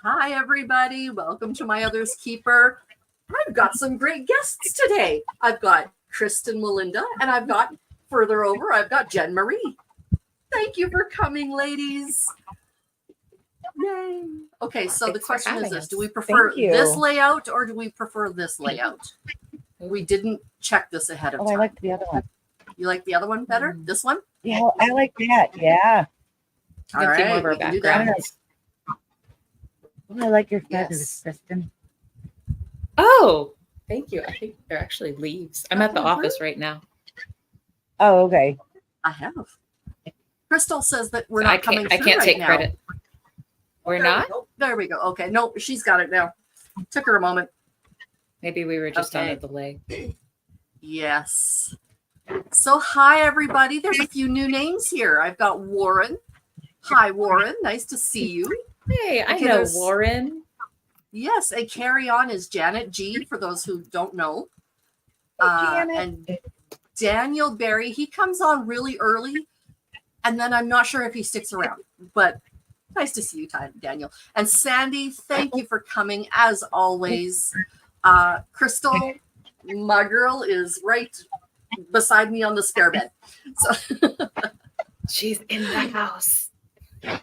Hi, everybody. Welcome to My Other's Keeper. I've got some great guests today. I've got Kristen, Melinda, and I've got further over, I've got Jenn Marie. Thank you for coming, ladies. Yay. Okay, so the question is this. Do we prefer this layout or do we prefer this layout? We didn't check this ahead of time. I like the other one. You like the other one better? This one? Yeah, I like that. Yeah. All right, we can do that. I like your feathers, Kristen. Oh, thank you. I think they're actually leaves. I'm at the office right now. Oh, okay. I have. Crystal says that we're not coming through I can't right take now. credit. We're not? There we go. Okay. No, she's got it now. Took her a moment. Maybe we were just on a delay. Yes. So hi, everybody. There's a few new names here. I've got Warren. Hi, Warren. Nice to see you. Hey, I know Warren. Yes, and carry on is Janet G, for those who don't know. And Daniel Barry, he comes on really early, and then I'm not sure if he sticks around, but nice to see you, Daniel. And Sandy, thank you for coming, as always. Crystal, my girl, is right beside me on the spare bed. So she's in the house.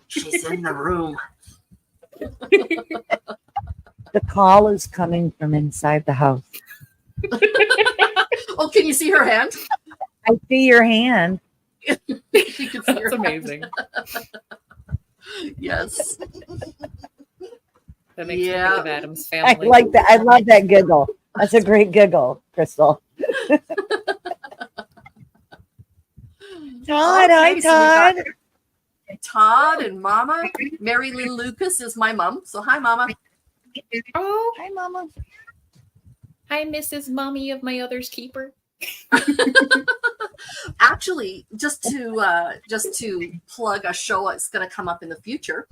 She's in the room. The call is coming from inside the house. Oh, can you see her hand? I see your hand. She can see That's amazing. Yes. That makes me think of Adam's family. I like that. I love that giggle. That's a great giggle, Crystal. Todd, hi, Todd. Todd and Mama. Mary Lynn Lucas is my mom. So hi, Mama. Oh, hi, Mama. Hi, Mrs. Mommy of My Other's Keeper. Actually, just to plug a show that's going to come up in the future,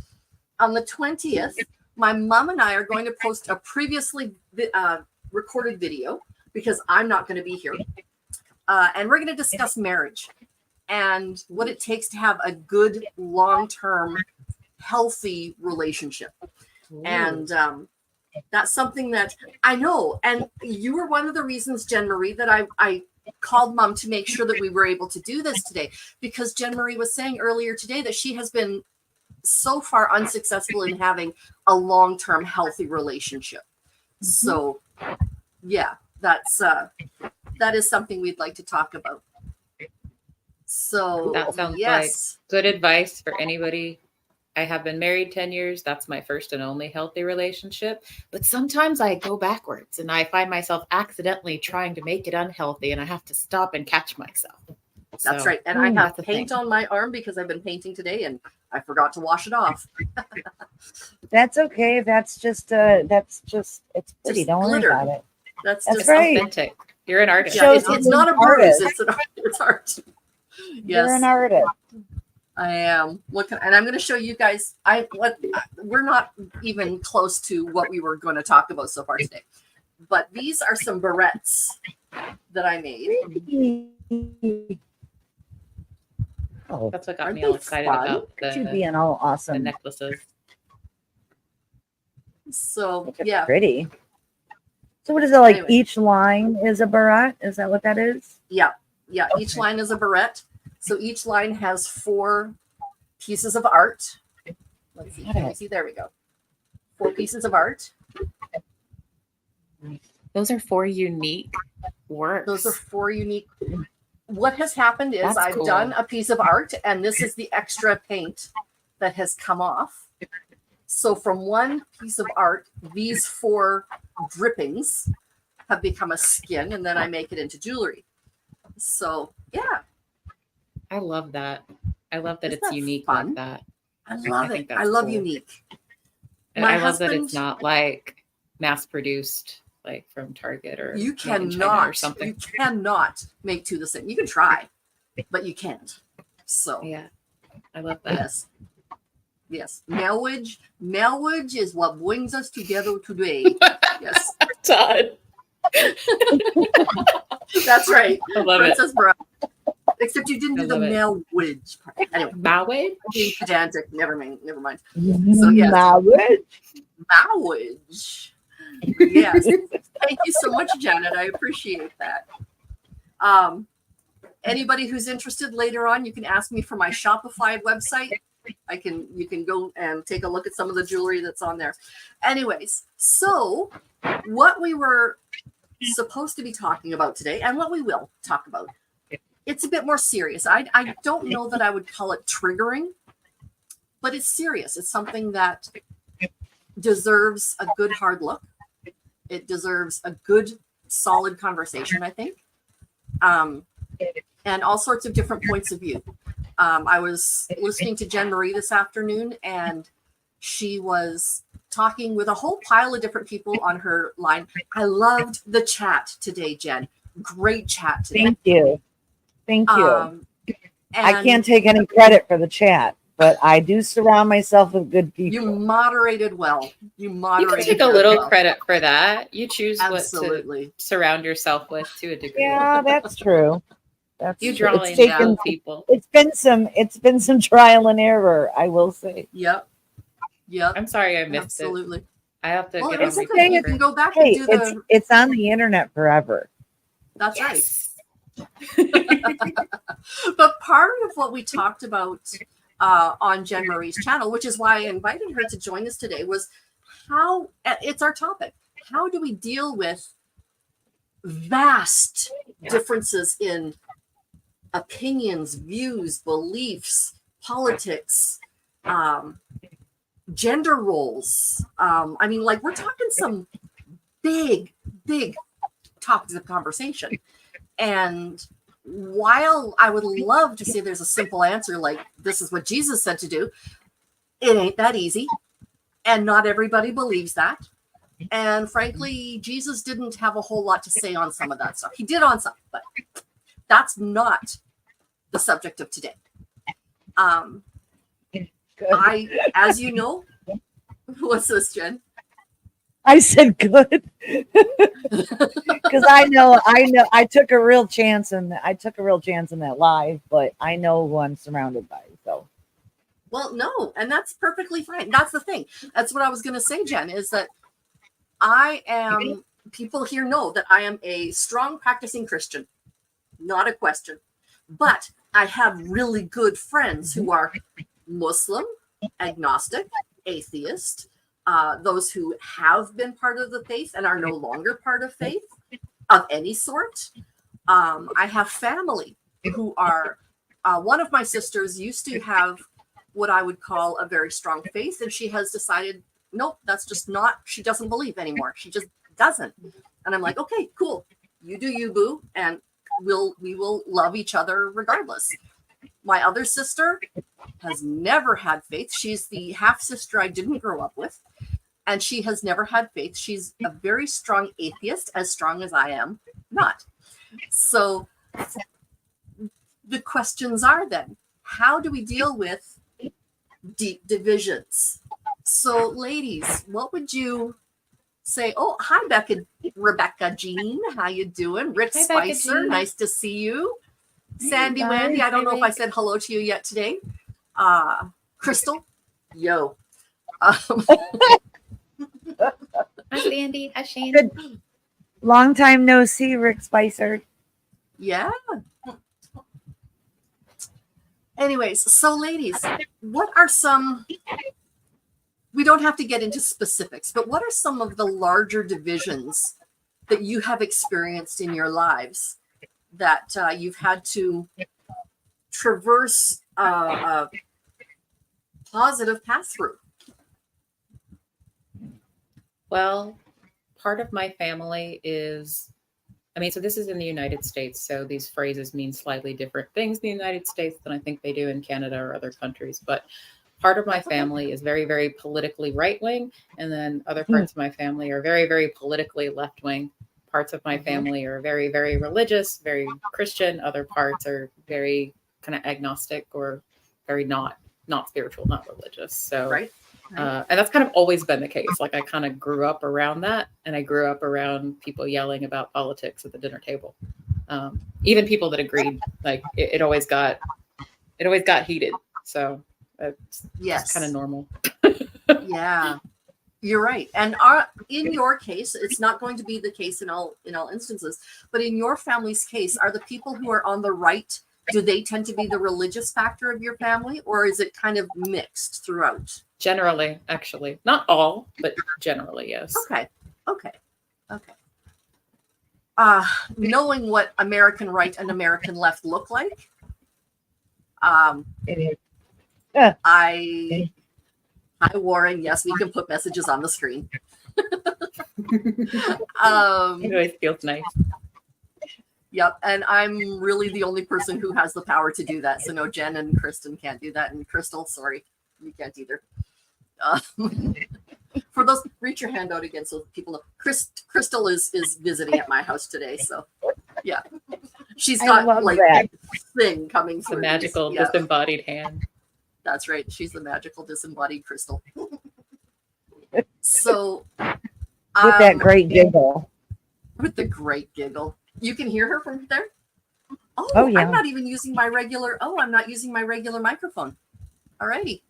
on the 20th, my mom and I are going to post a previously recorded video because I'm not going to be here, and we're going to discuss marriage and what it takes to have a good, long-term, healthy relationship. Ooh. And that's something that I know. And you were one of the reasons, Jenn Marie, that I called Mom to make sure that we were able to do this today, because Jenn Marie was saying earlier today that she has been so far unsuccessful in having a long-term healthy relationship. Mm-hmm. So yeah, that is something we'd like to talk about. So that sounds like good advice for anybody. I have been married 10 years. That's my first and only healthy relationship. But sometimes I go backwards and I find myself accidentally trying to make it unhealthy, and I have to stop and catch myself. That's right. And I have paint on my arm because I've been painting today and I forgot to wash it off. That's okay. That's just it's pretty. Don't worry about it. That's just right. Authentic. You're an artist. Yeah, it's not a bruise. It's art. Yes. You're an artist. I am. And I'm going to show you guys. We're not even close to what we were going to talk about so far today, but these are some barrettes that I made. Oh, that's what got me all excited about you being all awesome. The necklaces. So yeah, pretty. So what is it like? Anyway. Each line is a barrette. Is that what that is? Yeah. Okay. Each line is a barrette. So each line has 4 pieces of art. Let's see. Can you see? There we go. 4 pieces of art. Those are 4 unique works. Those are 4 unique. What has happened is I've done a piece of art, and this is the extra paint that has come off. So from one piece of art, these 4 drippings have become a skin, and then I make it into jewelry. So yeah. I love that. I love that it's unique like that. I love it. I love unique. And I love that it's not like mass produced, like from Target or you cannot or something. You cannot make 2 the same. You can try, but you can't. So yeah, I love that. Yes. Marriage is what brings us together today. Yes. Todd. That's right. I love Princess Bride. Except you didn't do the marriage part. Anyway. Marriage? Being pedantic. Never mind. So yes. Marriage. Yes. Thank you so much, Janet. I appreciate that. Anybody who's interested later on, you can ask me for my Shopify website. You can go and take a look at some of the jewelry that's on there. Anyways, so what we were supposed to be talking about today, and what we will talk about, it's a bit more serious. I don't know that I would call it triggering, but it's serious. It's something that deserves a good hard look. It deserves a good solid conversation, I think. And all sorts of different points of view. I was listening to Jenn Marie this afternoon, and she was talking with a whole pile of different people on her line. I loved the chat today, Jenn. Great chat today. Thank you. Thank you. I And can't take any credit for the chat, but I do surround myself with good people. you moderated well. You You moderated can take a very little well. credit for that. You choose what to Absolutely. surround yourself with to a degree. Yeah, that's true. That's You true. draw It's in taken. good people. It's been some trial and error, I will say. Yep. I'm sorry I missed it. Absolutely. I have to Well, get on it's my okay. You computer. can go back Hey, and do the. it's on the internet forever. That's right. Yes. But part of what we talked about on Jenn Marie's channel, which is why I invited her to join us today, was how it's our topic. How do we deal with vast differences in opinions, views, beliefs, politics, gender roles? I mean, like, we're talking some big topics of conversation. And while I would love to say there's a simple answer, like this is what Jesus said to do, it ain't that easy. And not everybody believes that. And frankly, Jesus didn't have a whole lot to say on some of that stuff. He did on some, but that's not the subject of today. As you know, what's this, Jenn? I said good because I know I took a real chance in that live, but I know who I'm surrounded by. So, well, no, and that's perfectly fine. That's the thing. That's what I was going to say, Jenn, is that I am. People here know that I am a strong practicing Christian, not a question. But I have really good friends who are Muslim, agnostic, atheist. Those who have been part of the faith and are no longer part of faith of any sort. I have family who are, one of my sisters used to have what I would call a very strong faith, and she has decided, nope, that's just not, she doesn't believe anymore. She just doesn't. And I'm like, okay, cool. You do you, boo, and we will love each other regardless. My other sister has never had faith. She's the half sister I didn't grow up with, and she has never had faith. She's a very strong atheist, as strong as I am not. So the questions are then, how do we deal with deep divisions? So ladies, what would you say? Oh, hi, Rebecca Jean. How you doing? Rick Hi, Becca Spicer, Jean. nice to see you. Sandy Hi, Wendy, I don't know if I Rick. said hello to you yet today. Crystal, yo. Hi, Sandy. Hi, Shane. good. Long time no see, Rick Spicer. Yeah. Anyways, so ladies, what are some, we don't have to get into specifics, but what are some of the larger divisions that you have experienced in your lives that you've had to traverse a positive path through? Well, part of my family is, so this is in the United States, so these phrases mean slightly different things in the United States than I think they do in Canada or other countries. But part of my family is very, very politically right-wing, and then other parts of my family are very, very politically left-wing. Parts of my family are very, very religious, very Christian. Other parts are very kind of agnostic or very not spiritual, not religious. So, Right. And that's kind of always been the case. Like, I kind of grew up around that, and I grew up around people yelling about politics at the dinner table. Even people that agreed, like it always got heated. So it's Yes. kind of normal. Yeah. You're right. And in your case, it's not going to be the case in all instances, but in your family's case, are the people who are on the right, do they tend to be the religious factor of your family, or is it kind of mixed throughout? Generally, actually. Not all, but generally, yes. Okay. Knowing what American right and American left look like, It is. Hi, Warren. Yes, we can put messages on the screen. It always feels nice. Yep, and I'm really the only person who has the power to do that. So no, Jenn and Kristen can't do that, and Crystal, sorry, you can't either. For those, reach your hand out again so people know. Crystal is visiting at my house today, so yeah, she's got like that. thing coming The through. magical Yeah, disembodied hand. that's right. She's the magical disembodied crystal. So With that great giggle. with the great giggle, you can hear her from there. Oh, yeah. I'm not even using my regular. Oh, I'm not using my regular microphone. Alrighty.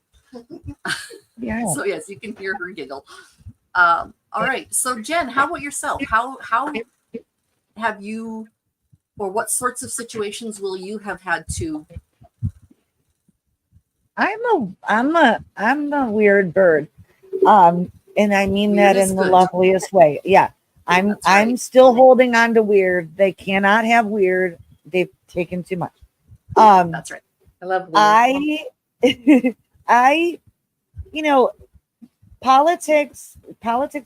Yeah. So yes, you can hear her giggle. All right. So Jenn, how about yourself? How have you, or what sorts of situations will you have had to? I'm a weird bird. And I mean Weird that is in the good. loveliest way. Yeah. I'm right. still holding on to weird. They cannot have weird. They've taken too much. That's right. I love weird. I politics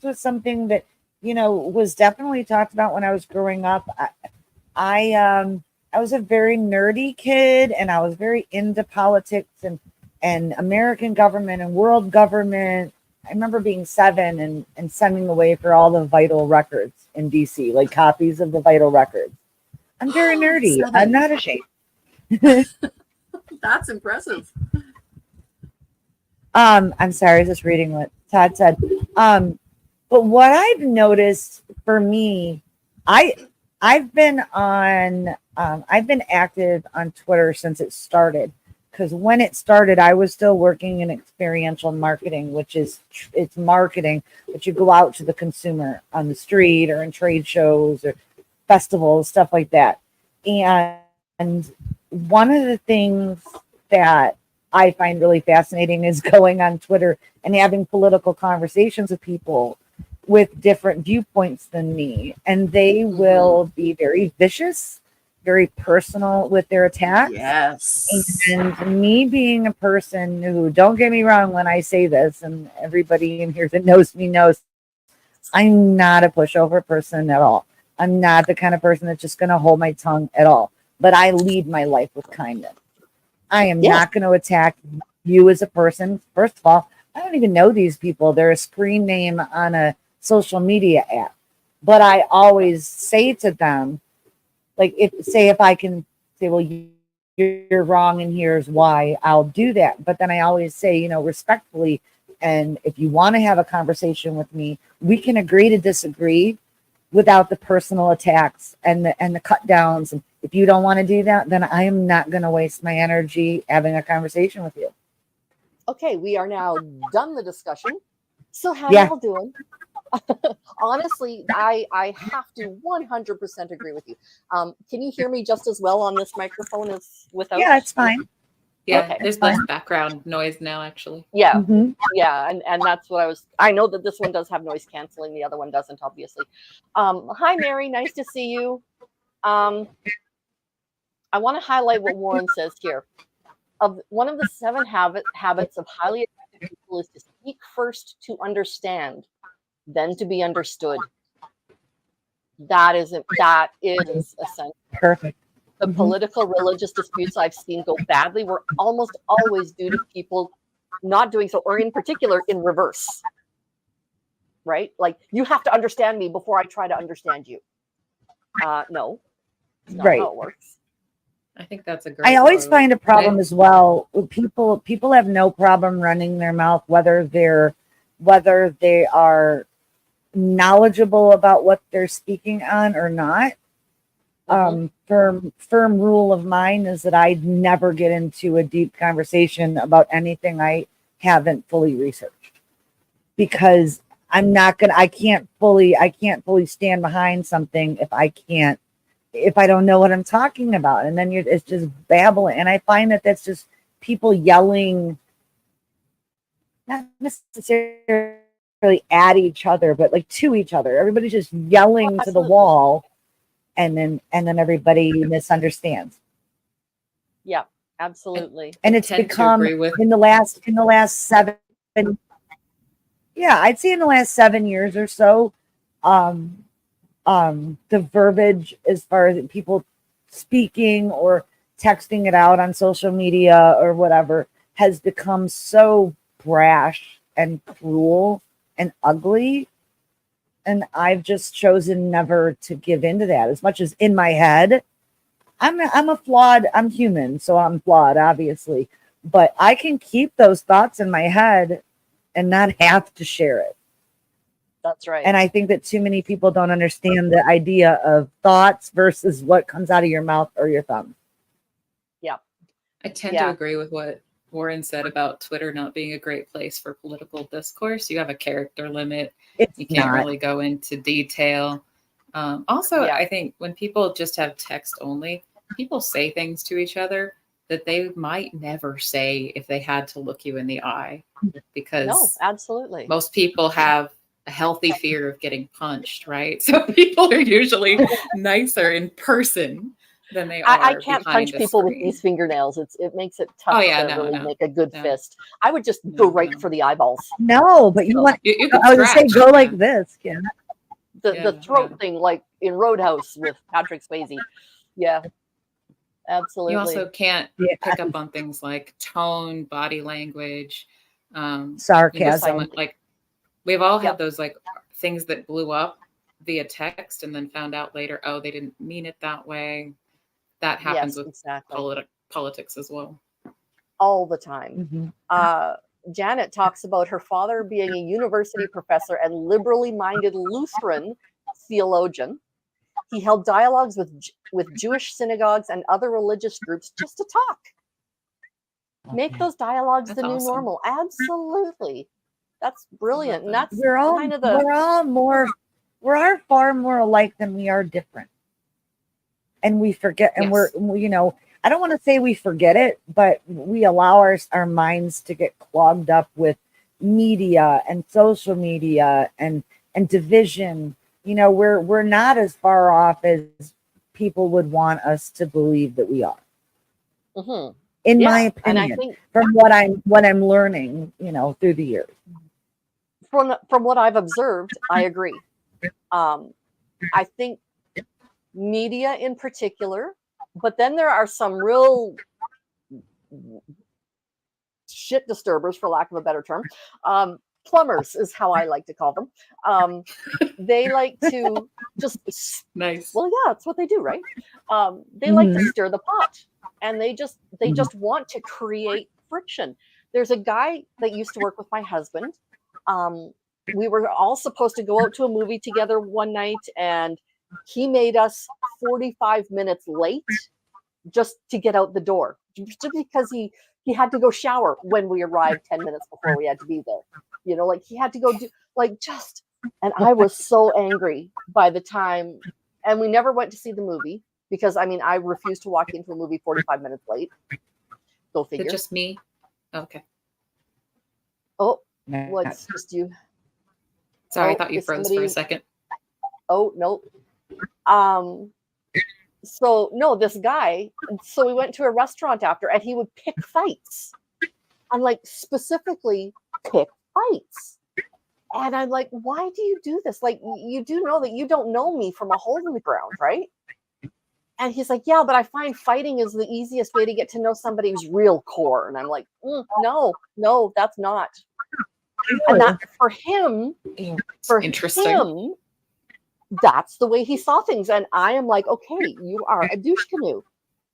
was something that, was definitely talked about when I was growing up. I was a very nerdy kid, and I was very into politics and American government and world government. I remember being 7 and sending away for all the vital records in DC, like copies of the vital records. I'm very nerdy. 7. I'm not ashamed. That's impressive. I'm sorry, I was just reading what Todd said. But what I've noticed for me, I've been active on Twitter since it started. Because when it started, I was still working in experiential marketing, which is it's marketing, but you go out to the consumer on the street or in trade shows or festivals, stuff like that. And one of the things that I find really fascinating is going on Twitter and having political conversations with people with different viewpoints than me. And they will be very vicious, very personal with their attacks. Yes. And me being a person who, don't get me wrong when I say this, and everybody in here that knows me knows, I'm not a pushover person at all. I'm not the kind of person that's just going to hold my tongue at all. But I lead my life with kindness. I am not going to attack you as a person. First of all, I don't even know these people. They're a screen name on a social media app. But I always say to them, like, if I can say, well, you're wrong and here's why, I'll do that. But then I always say, respectfully, and if you want to have a conversation with me, we can agree to disagree without the personal attacks and the cut downs. And if you don't want to do that, then I am not going to waste my energy having a conversation with you. Okay, we are now done the discussion. So how Yeah. y'all doing? Honestly, I have to 100% agree with you. Can you hear me just as well on this microphone as without? Yeah, it's fine. Yeah, Okay. there's less background noise now, actually. Yeah, Mhm. yeah, and that's what I know that this one does have noise canceling, the other one doesn't, obviously. Hi, Mary, nice to see you. I want to highlight what Warren says here. One of the 7 habits of highly effective people is to speak first to understand, then to be understood. That is essential. Perfect. The political religious disputes I've seen go badly were almost always due to people not doing so, or in particular in reverse. Right? Like, you have to understand me before I try to understand you. No, it's not Right. how it works. I think that's a great I always quote. find a problem as well with people have no problem running their mouth, whether they are knowledgeable about what they're speaking on or not. Firm rule of mine is that I never get into a deep conversation about anything I haven't fully researched, because I can't fully stand behind something if I don't know what I'm talking about. And then it's just babbling. And I find that that's just people yelling, not necessarily at each other, but like to each other. Everybody's just yelling to the wall, and then everybody misunderstands. Yeah, absolutely. And it's become in the last 7, yeah, I'd say in the last 7 years or so, the verbiage as far as people speaking or texting it out on social media or whatever has become so brash and cruel and ugly. And I've just chosen never to give into that. As much as in my head, I'm human, so I'm flawed, obviously. But I can keep those thoughts in my head and not have to share it. That's right. And I think that too many people don't understand the idea of thoughts versus what comes out of your mouth or your thumb. Yeah. I tend to agree with what Warren said about Twitter not being a great place for political discourse. You have a character limit. You can't really go into detail. I think when people just have text only, people say things to each other that they might never say if they had to look you in the eye, because absolutely, most people have a healthy fear of getting punched, right? So people are usually nicer in person than they are. I can't punch people screen. with these fingernails. It makes it tough to make a good fist. I would just go for the eyeballs. No, but you want. You I would say go like this. Yeah. The throat thing, like in Roadhouse with Patrick Swayze. Yeah. Absolutely. You also can't pick up on things like tone, body language, sarcasm. Like we've all had those like things that blew up via text and then found out later, oh, they didn't mean it that way. That happens with politics as well. All the time. Mm-hmm. Janet talks about her father being a university professor and liberally minded Lutheran theologian. He held dialogues with Jewish synagogues and other religious groups just to talk. Make those dialogues the new normal. Absolutely. That's brilliant. And that's we're all far more alike than we are different. And we forget, and I don't want to say we forget it, but we allow our minds to get clogged up with media and social media and division. We're not as far off as people would want us to believe that we are. Mm-hmm. In my opinion, and I think, from what I'm learning, through the years. From what I've observed, I agree. I think media in particular, but then there are some real shit disturbers, for lack of a better term. Plumbers is how I like to call them. They like to just nice. Well, yeah, that's what they do, right? They like to stir the pot, and they just want to create friction. There's a guy that used to work with my husband. We were all supposed to go out to a movie together one night, and he made us 45 minutes late just to get out the door, just because he had to go shower when we arrived 10 minutes before we had to be there. Like he had to go do and I was so angry by the time, and we never went to see the movie because I refused to walk into a movie 45 minutes late. Go figure. It's just me. Okay. Oh, what's just you? Sorry, I thought you froze for a second. Oh, no. So no, this guy, so we went to a restaurant after, and he would pick fights. I'm like, specifically pick fights. And I'm like, why do you do this? Like, you do know that you don't know me from a hole in the ground, right? And he's like, yeah, but I find fighting is the easiest way to get to know somebody's real core. And I'm like, no, that's not. And that for him, that's the way he saw things. And I am like, okay, you are a douche canoe.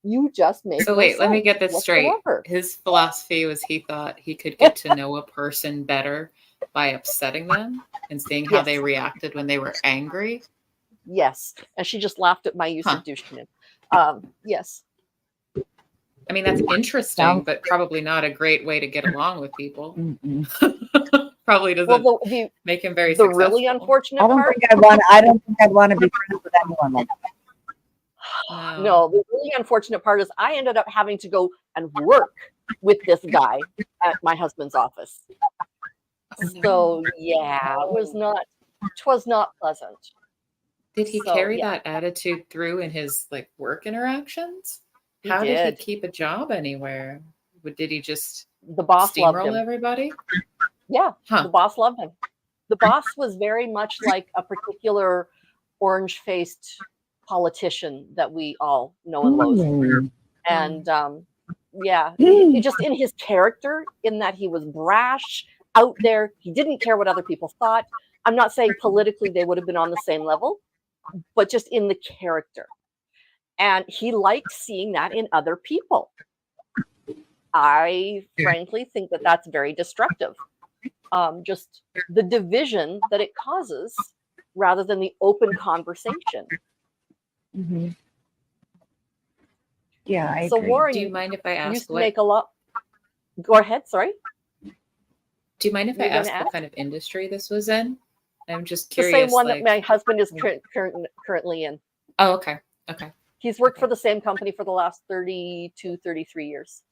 You just make so wait, let me get this straight. His philosophy was he thought he could get to know a person better by upsetting them and seeing how they reacted when they were angry. Yes. And she just laughed at my use of douche canoe. Yes. I mean, that's interesting, but probably not a great way to get along with people. Probably doesn't Well, the make him very the successful. really unfortunate I don't part. think I don't think I'd want to be friends with anyone like that. No, the really unfortunate part is I ended up having to go and work with this guy at my husband's office. Oh, no. So yeah, it was not pleasant. Did he So, carry yeah. that attitude through in his like work interactions? He How did he did. keep a job anywhere? Did he just The boss loved steamroll him. everybody? Yeah, Huh. the boss loved him. The boss was very much like a particular orange-faced politician that we all know and loathe. Mm. And yeah, he just in his character, in that he was brash, out there. He didn't care what other people thought. I'm not saying politically they would have been on the same level, but just in the character. And he liked seeing that in other people. I frankly think that that's very destructive. Just the division that it causes rather than the open conversation. Mm-hmm. Yeah, I So agree. Warren Do you mind if I ask used to what? make a lot. Go ahead. Sorry. Do you mind if I You're gonna ask what ask? kind of industry this was in? I'm just The curious. same one like, that my husband is currently in. Oh, okay. Okay. He's worked for the same company for the last 32, 33 years.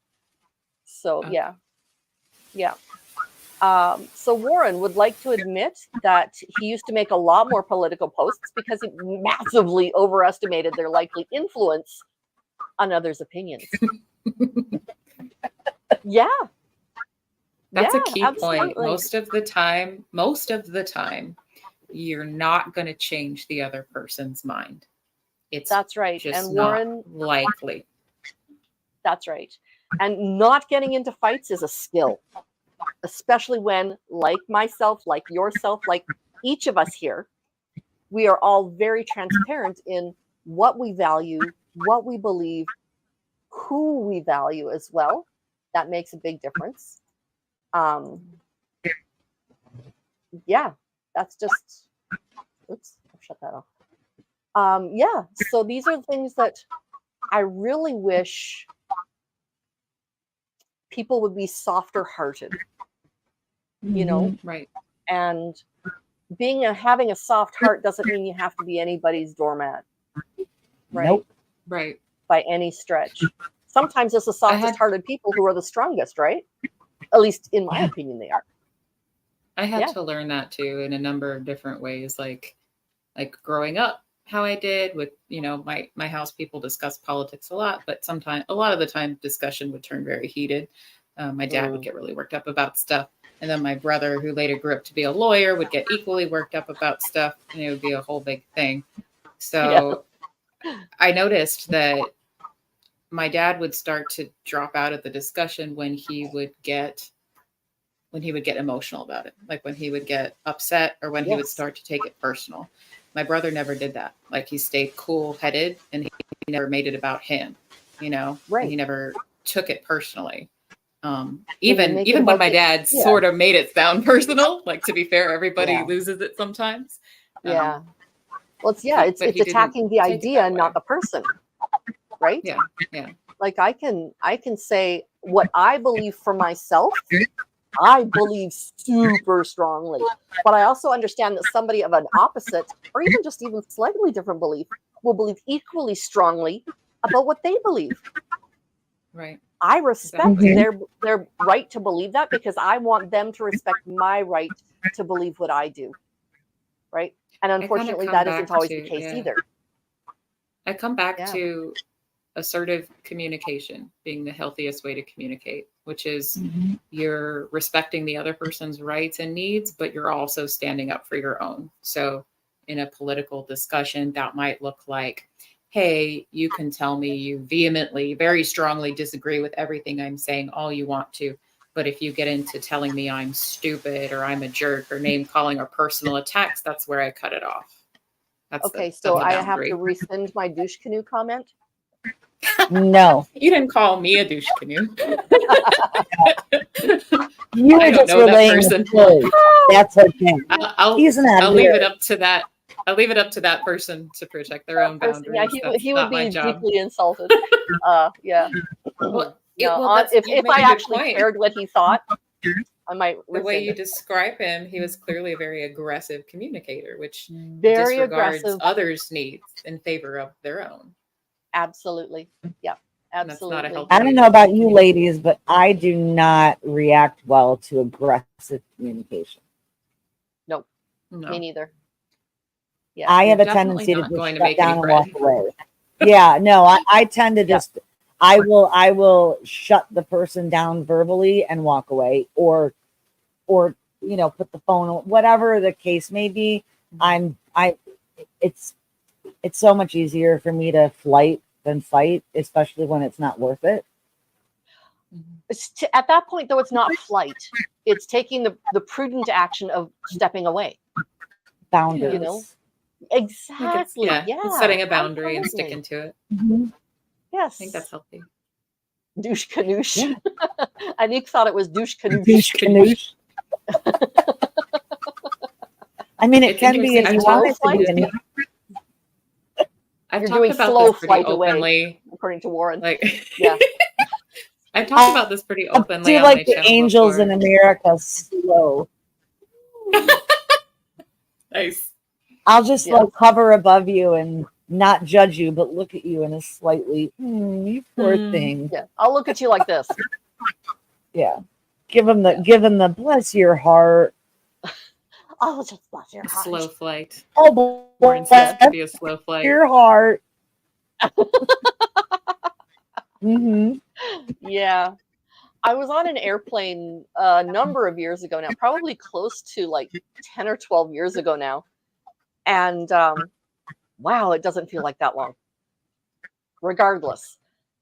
So Okay. yeah. Yeah. So Warren would like to admit that he used to make a lot more political posts because he massively overestimated their likely influence on others' opinions. Yeah. That's Yeah, a key point. absolutely. Most of the time, you're not going to change the other person's mind. It's That's right. just And not Warren, likely. that's right. And not getting into fights is a skill, especially when, like myself, like yourself, like each of us here, we are all very transparent in what we value, what we believe, who we value as well. That makes a big difference. Yeah, that's just, oops, I'll shut that off. Yeah, so these are things that I really wish people would be softer hearted, you know, Right. and having a soft heart doesn't mean you have to be anybody's doormat, right? Nope. Right. By any stretch. Sometimes it's the softest hearted people who are the strongest, right? At least in my opinion, they are. I had Yeah. to learn that too in a number of different ways, like growing up, how I did with, my house people discuss politics a lot, but a lot of the time discussion would turn very heated. My dad would get really worked up about stuff. And then my brother, who later grew up to be a lawyer, would get equally worked up about stuff, and it would be a whole big thing. So I noticed that my dad would start to drop out of the discussion when he would get emotional about it, like when he would get upset or when he would start to take it personal. My brother never did that. Like, he stayed cool headed and he never made it about him, Right. And he never took it personally. Even make it when about my the- dad sort of made it sound personal, like, to be fair, everybody loses it sometimes. Yeah. Well, it's but it's he didn't attacking the take it idea, that way. not the person. Right? Yeah. Yeah. Like I can say what I believe for myself. I believe super strongly, but I also understand that somebody of an opposite or even slightly different belief will believe equally strongly about what they believe. Right. I respect Exactly. their right to believe that because I want them to respect my right to believe what I do. Right? And unfortunately, that isn't always the case either. I come back to assertive communication being the healthiest way to communicate, which is you're respecting the other person's rights and needs, but you're also standing up for your own. So in a political discussion, that might look like, hey, you can tell me you vehemently, very strongly disagree with everything I'm saying all you want to. But if you get into telling me I'm stupid or I'm a jerk or name calling or personal attacks, that's where I cut it off. That's so the I have boundary. to rescind my douche canoe comment. No. You didn't call me a douche canoe. You were just relaying the story. That's okay. He's not. I'll leave it up to that. I'll leave it up to that person to protect their own boundaries. Yeah, he would be deeply insulted. Yeah. Well, if I actually cared what he thought, I might The way rescind you it. describe him, he was clearly a very aggressive communicator, which Very disregards aggressive. others' needs in favor of their own. Absolutely. Yeah. And that's not a Absolutely. healthy I don't know about you ladies, but I do not react well to aggressive communication. Nope. No. Me neither. Yeah. I have You're a definitely tendency to not just going to shut make any down and walk bread. away. Yeah, no, I tend to Yeah. just I will shut the person down verbally and walk away, or put the phone, whatever the case may be. It's so much easier for me to flight than fight, especially when it's not worth it. At that point, though, it's not flight. It's taking the prudent action of stepping away. Boundaries. You know? Exactly. It's setting a boundary and absolutely. sticking to it. Mhm. Yes. I think that's healthy. Douche canoosh. Yeah. Anik thought it was douche canoosh. Douche canoosh. I mean, it It's can be if interesting. you want it to be. I've You're talked doing about slow this pretty flight away. openly. According to Warren. Like, Yeah. I've talked about this pretty I openly do on like my the channel angels before. in America slow. Nice. I'll just Yeah. like hover above you and not judge you, but look at you in a slightly, you poor thing. Yeah. I'll look at you like this. Yeah. Give them the bless your heart. Oh, just bless your A heart. slow flight. Oh, Warren bless says to be a slow flight. your heart. Mm-hmm. Yeah. I was on an airplane a number of years ago now, probably close to like 10 or 12 years ago now. And wow, it doesn't feel like that long. Regardless,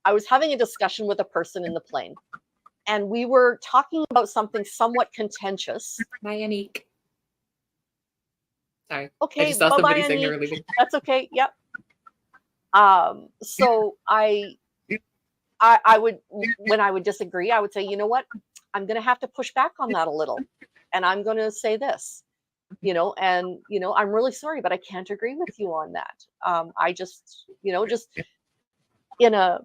I was having a discussion with a person in the plane, and we were talking about something somewhat contentious. Bye, Anik. Sorry. I Okay, just saw bye-bye, somebody saying they were Anik. leaving. That's okay. Yep. So I would, when I would disagree, I would say, you know what, I'm going to have to push back on that a little, and I'm going to say this, and I'm really sorry, but I can't agree with you on that. I just, just in a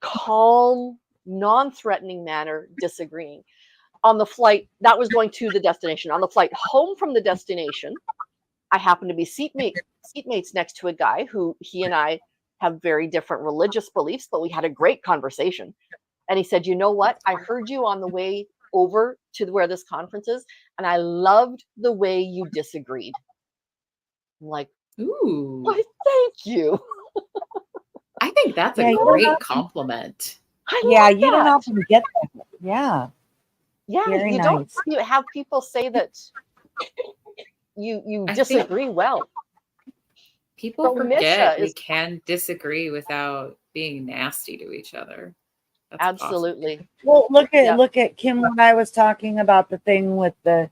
calm, non-threatening manner, disagreeing. On the flight that was going to the destination, on the flight home from the destination, I happened to be seatmates next to a guy who he and I have very different religious beliefs, but we had a great conversation. And he said, you know what? I heard you on the way over to where this conference is, and I loved the way you disagreed. I'm like, Ooh. why, thank you. I think that's a Yeah, you great don't have compliment. you don't that. often get that. Yeah. Yeah, Very you nice. don't have people say that you I disagree well. People So forget Misha we is can disagree without being nasty to each other. That's absolutely. Well, look Yeah. at Kim when I was talking about the thing with the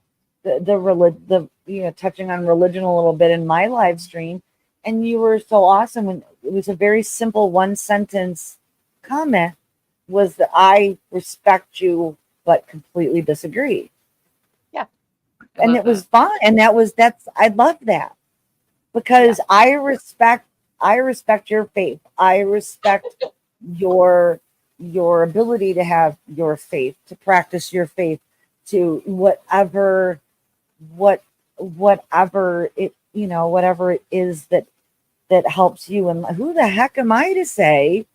touching on religion a little bit in my live stream, and you were so awesome when it was a very simple one sentence comment was that I respect you but completely disagree. Yeah. And it was fine, and I love that because I respect your faith. I respect your ability to have your faith, to practice your faith, to whatever it is that helps you. And who the heck am I to say,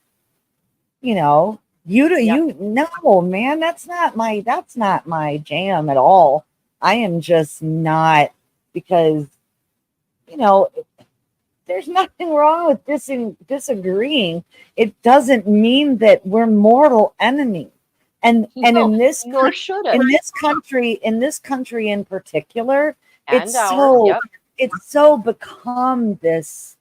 no, man, that's not my jam at all. I am just not, because there's nothing wrong with disagreeing. It doesn't mean that we're mortal enemies. And in this nor should it. in this country in particular, And it's so become this.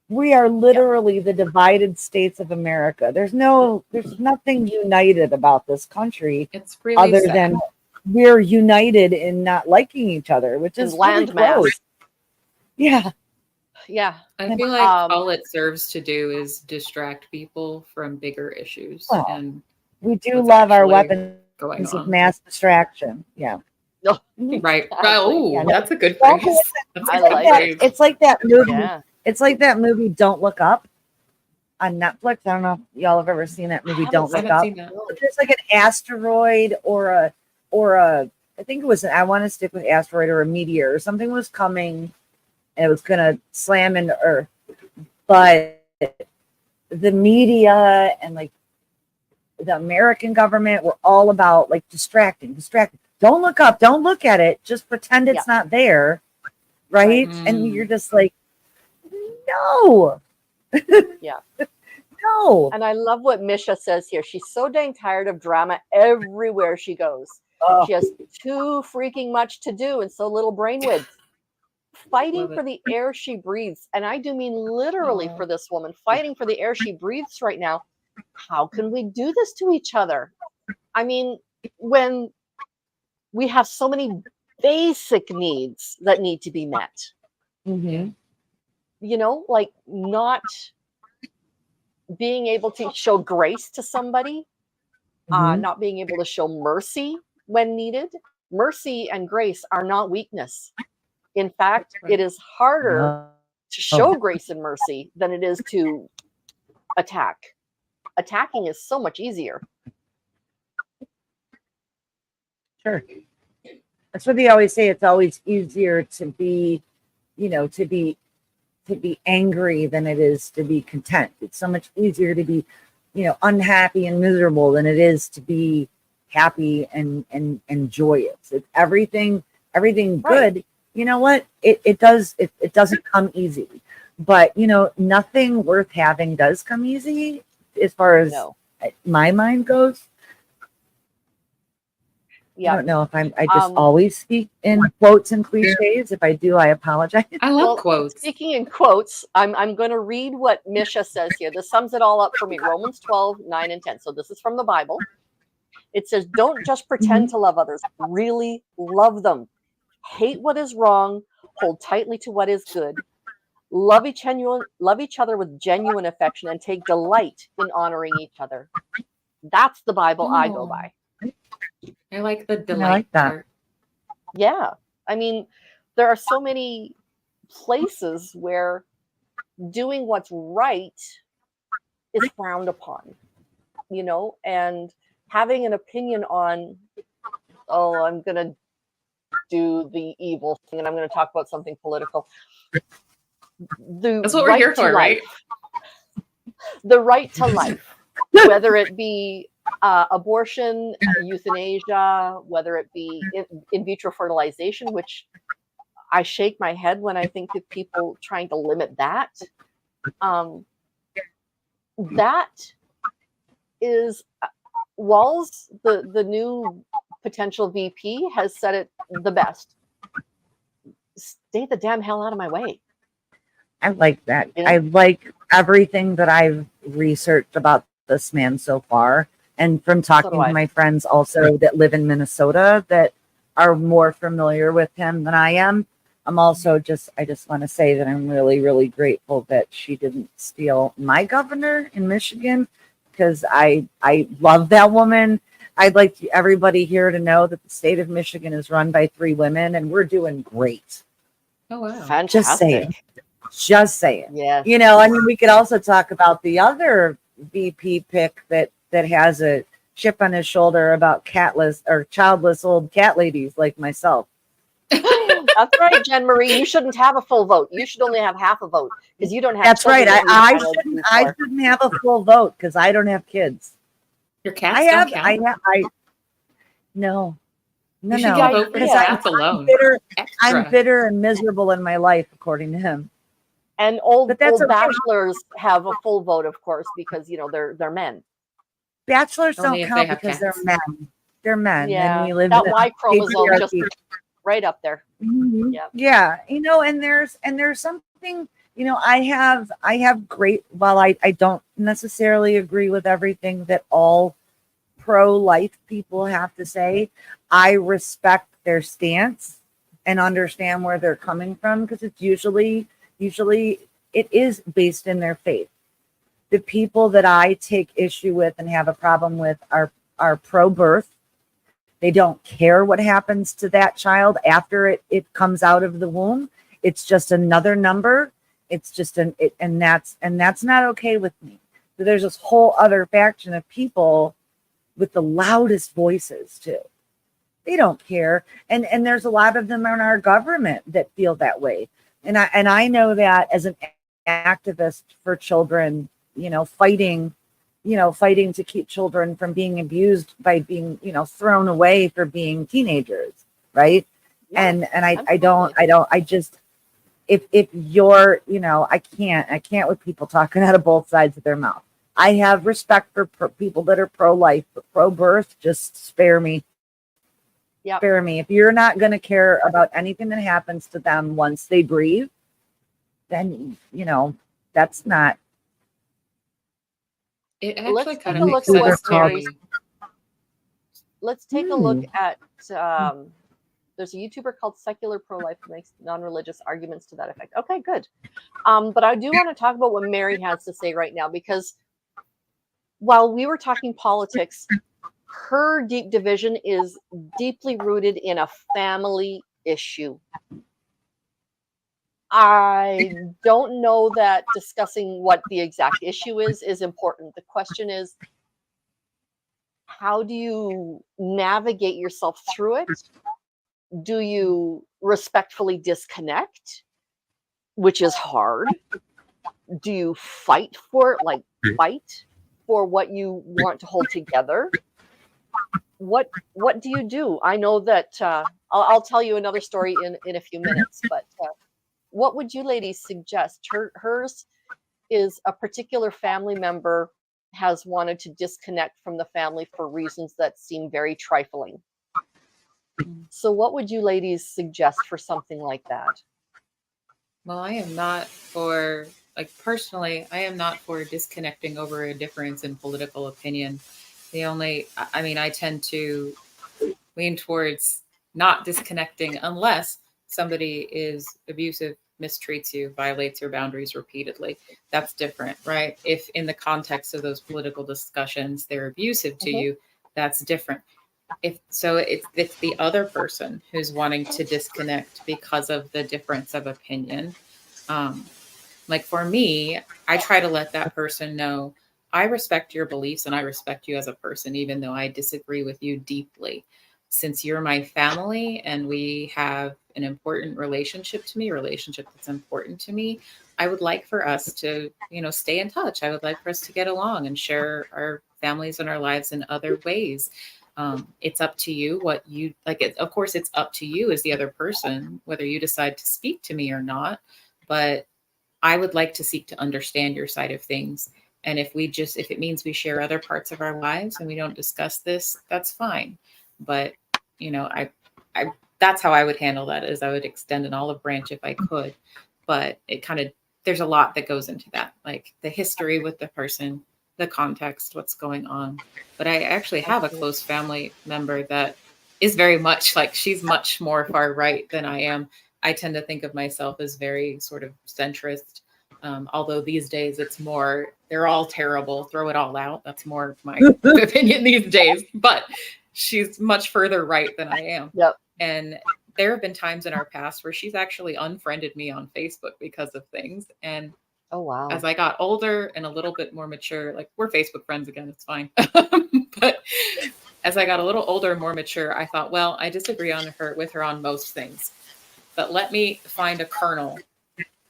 We are literally the divided states of America. There's nothing united about this country. It's really other sad. than we're united in not liking each other, which is really gross. Yeah. Yeah. I feel like all it serves to do is distract people from bigger issues. Well, and we do love our weapons going of on. mass distraction. Yeah. Right. Exactly. Oh, that's a good phrase. I like phrase. It's like that movie. Yeah. It's like that movie Don't Look Up on Netflix. I don't know if y'all have ever seen that movie Don't I Look haven't Up. seen that. But there's like an asteroid or I think it was, I want to stick with asteroid or a meteor or something was coming and it was going to slam into Earth. But the media and like the American government were all about like distracting. Don't look up, don't look at it, just pretend it's not there. Right? And you're just like, no. Yeah. No. And I love what Misha says here. She's so dang tired of drama everywhere she goes. Oh. She has too freaking much to do and so little brainwidth. Fighting for the air she breathes. And I do mean literally for this woman, fighting for the air she breathes right now. How can we do this to each other? I mean, when we have so many basic needs that need to be met, Mm-hmm. you know, like not being able to show grace to somebody, not being able to show mercy when needed. Mercy and grace are not weakness. In fact, it is harder to show grace and mercy than it is to attack. Attacking is so much easier. Sure. That's what they always say. It's always easier to be, you know, to be angry than it is to be content. It's so much easier to be, you know, unhappy and miserable than it is to be happy and joyous. It's everything good. You know what? It doesn't come easy. But, you know, nothing worth having does come easy as far as my mind goes. Yeah. I don't know if I just always speak in quotes and cliches. If I do, I apologize. I love quotes. Speaking in quotes, I'm going to read what Misha says here. This sums it all up for me. Romans 12, 9 and 10. So this is from the Bible. It says, don't just pretend to love others. Really love them. Hate what is wrong. Hold tightly to what is good. Love each other with genuine affection and take delight in honoring each other. That's the Bible I go by. I like the delight. I like that. part. Yeah. I mean, there are so many places where doing what's right is frowned upon, you know, and having an opinion on, oh, I'm going to do the evil thing and I'm going to talk about something political. That's what we're here for, right? The right to life, whether it be abortion, euthanasia, whether it be in vitro fertilization, which I shake my head when I think of people trying to limit that. That is, Walls, the new potential VP, has said it the best. Stay the damn hell out of my way. I like that. Yeah. I like everything that I've researched about this man so far. And from talking to my friends also that live in Minnesota that are more familiar with him than I am. I'm also I just want to say that I'm really, really grateful that she didn't steal my governor in Michigan, because I love that woman. I'd like everybody here to know that the state of Michigan is run by 3 women and we're doing great. Oh, wow. Fantastic. Just saying. Yeah. You know, I mean, we could also talk about the other VP pick that has a chip on his shoulder about childless old cat ladies like myself. That's right, Jenn Marie. You shouldn't have a full vote. You should only have half a vote because you don't have. That's right. I shouldn't have a full vote because I don't have kids. Your cats don't count? No. You should get a vote for his cats alone. I'm bitter and miserable in my life, according to him. And old bachelors have a full vote, of course, because you know they're men. Bachelors don't count because they're men. They're men. Yeah, and we live that in Y chromosome just right up there. Mm-hmm. Yeah. You know, and there's something, you know, I have great, while I don't necessarily agree with everything that all pro-life people have to say, I respect their stance and understand where they're coming from, because it's usually it is based in their faith. The people that I take issue with and have a problem with are pro-birth. They don't care what happens to that child after it comes out of the womb. It's just another number. It's just and that's not okay with me. So there's this whole other faction of people with the loudest voices too. They don't care. And there's a lot of them in our government that feel that way. And I know that as an activist for children, fighting to keep children from being abused by being, thrown away for being teenagers. Right. Yeah, And I just, if you're, I can't with people talking out of both sides of their mouth. I have respect for people that are pro-life, but pro-birth, just spare me. Yep. Spare me. If you're not going to care about anything that happens to them once they breathe, then, that's not. It Let's actually take kind a of look makes at what sense to Mary's. me. Let's take a look at. There's a YouTuber called Secular Pro Life who makes non-religious arguments to that effect. Okay, good. But I do want to talk about what Mary has to say right now, because while we were talking politics, her deep division is deeply rooted in a family issue. I don't know that discussing what the exact issue is important. The question is, how do you navigate yourself through it? Do you respectfully disconnect, which is hard? Do you fight for it, fight for what you want to hold together? What do you do? I know that I'll tell you another story in a few minutes, but what would you ladies suggest? Hers is a particular family member has wanted to disconnect from the family for reasons that seem very trifling. So what would you ladies suggest for something like that? Well, I am not for, personally, I am not for disconnecting over a difference in political opinion. I tend to lean towards not disconnecting unless somebody is abusive, mistreats you, violates your boundaries repeatedly. That's different, right? If in the context of those political discussions, they're abusive to you, that's different. It's the other person who's wanting to disconnect because of the difference of opinion. For me, I try to let that person know I respect your beliefs and I respect you as a person, even though I disagree with you deeply. Since you're my family and we have an important relationship that's important to me, I would like for us to, stay in touch. I would like for us to get along and share our families and our lives in other ways. It's up to you what you like. Of course, it's up to you as the other person, whether you decide to speak to me or not. But I would like to seek to understand your side of things. And if it means we share other parts of our lives and we don't discuss this, that's fine. But, I that's how I would handle that, is I would extend an olive branch if I could. But there's a lot that goes into that, like the history with the person, the context, what's going on. But I actually have a close family member that is very much she's much more far right than I am. I tend to think of myself as very sort of centrist. Although these days it's more, they're all terrible, throw it all out. That's more my opinion these days. But she's much further right than I am. Yep. And there have been times in our past where she's actually unfriended me on Facebook because of things. And oh wow, as I got older and a little bit more mature, we're Facebook friends again, it's fine. But as I got a little older and more mature, I thought, well, I disagree with her on most things. But let me find a kernel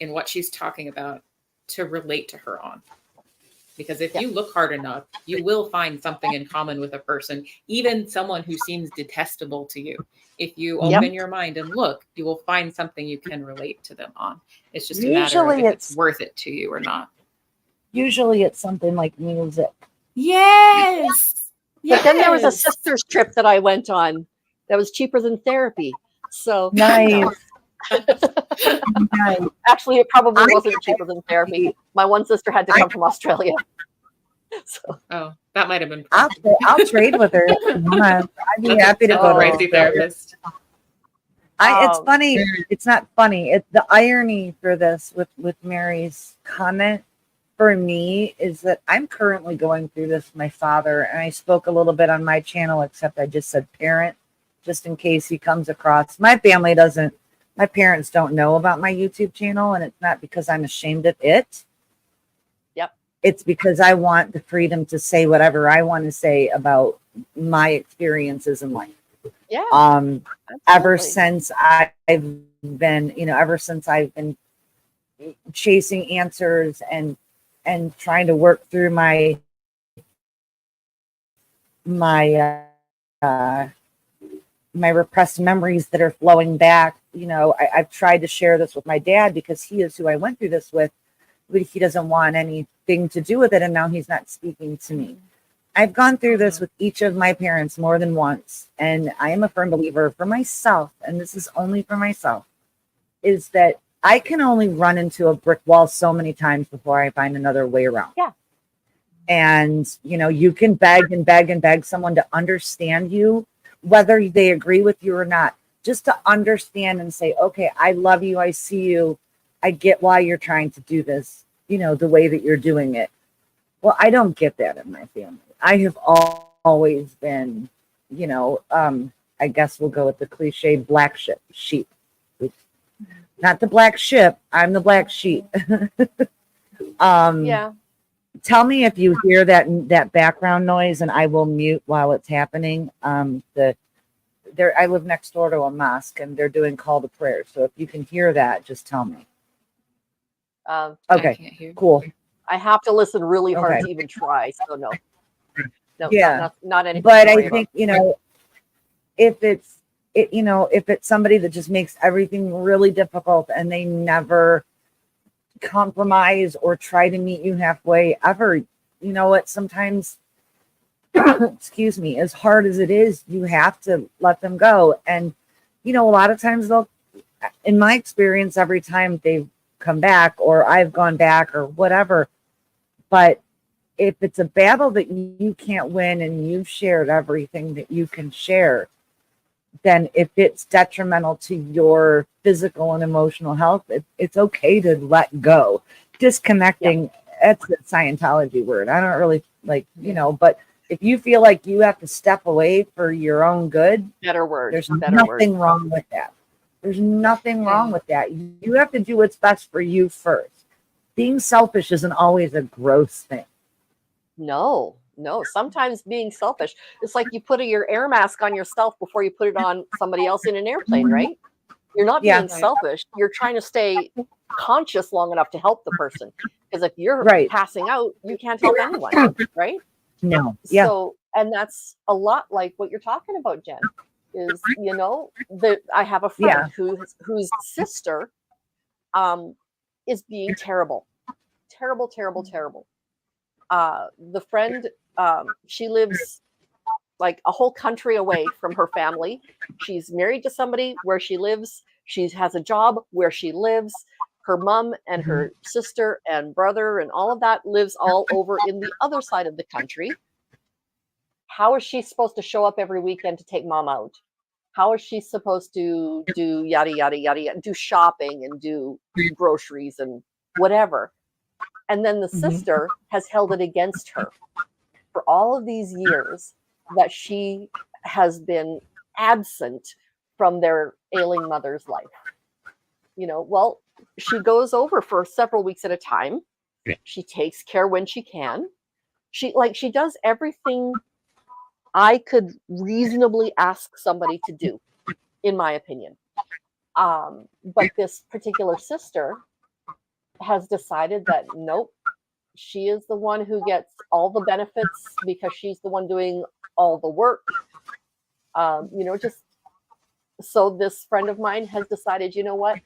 in what she's talking about to relate to her on. Because if you look hard enough, you will find something in common with a person, even someone who seems detestable to you. If you open your mind and look, you will find something you can relate to them on. It's just a matter of if it's worth it to you or not. Usually it's something like music. Yes. But then there was a sister's trip that I went on that was cheaper than therapy. So nice. Nice. Actually, it probably wasn't cheaper than therapy. My one sister had to come from Australia. So. Oh, that might have been. I'll trade with her. I'd be happy to go to crazy therapist. It's funny. It's not funny. It's the irony for this with Mary's comment for me is that I'm currently going through this with my father, and I spoke a little bit on my channel, except I just said parent, just in case he comes across. My parents don't know about my YouTube channel, and it's not because I'm ashamed of it. Yep. It's because I want the freedom to say whatever I want to say about my experiences in life. Yeah. Ever Absolutely. since I've been, ever since I've been chasing answers and trying to work through my uh, my repressed memories that are flowing back. I've tried to share this with my dad because he is who I went through this with, but he doesn't want anything to do with it, and now he's not speaking to me. I've gone through this with each of my parents more than once, and I am a firm believer for myself, and this is only for myself, is that I can only run into a brick wall so many times before I find another way around. Yeah. And, you can beg and beg and beg someone to understand you, whether they agree with you or not, just to understand and say, okay, I love you. I see you. I get why you're trying to do this, the way that you're doing it. Well, I don't get that in my family. I have always been, I guess we'll go with the cliche black sheep. Not the black ship. I'm the black sheep. Yeah. Tell me if you hear that background noise, and I will mute while it's happening. I live next door to a mosque, and they're doing call to prayer. So if you can hear that, just tell me. I Okay, can't hear. cool. have to listen really hard Okay. to even try. So no. Yeah. Not anything. But to I worry think, about. if it's somebody that just makes everything really difficult and they never compromise or try to meet you halfway ever, sometimes, excuse me, as hard as it is, you have to let them go. And, a lot of times in my experience, every time they've come back or I've gone back or whatever, but if it's a battle that you can't win and you've shared everything that you can share, then if it's detrimental to your physical and emotional health, it's okay to let go. Disconnecting, that's a Scientology word. I don't really like, but if you feel like you have to step away for your own good, Better word. there's Better nothing word. wrong with that. There's nothing wrong with that. You have to do what's best for you first. Being selfish isn't always a gross thing. No. Sometimes being selfish. It's like you put your air mask on yourself before you put it on somebody else in an airplane, right? You're not being selfish. You're trying to stay conscious long enough to help the person. Because if you're passing out, you can't help anyone, right? No. Yeah. So, and that's a lot like what you're talking about, Jen. Is that I have a friend whose sister is being terrible. The friend, she lives like a whole country away from her family. She's married to somebody where she lives. She has a job where she lives. Her mom and her sister and brother and all of that lives all over in the other side of the country. How is she supposed to show up every weekend to take mom out? How is she supposed to do yada, yada, yada, yada, do shopping and do groceries and whatever? And then the sister has held it against her for all of these years that she has been absent from their ailing mother's life. Well, she goes over for several weeks at a time. She takes care when she can. She does everything I could reasonably ask somebody to do, in my opinion. But this particular sister has decided that nope, she is the one who gets all the benefits because she's the one doing all the work. Just so this friend of mine has decided, you know what?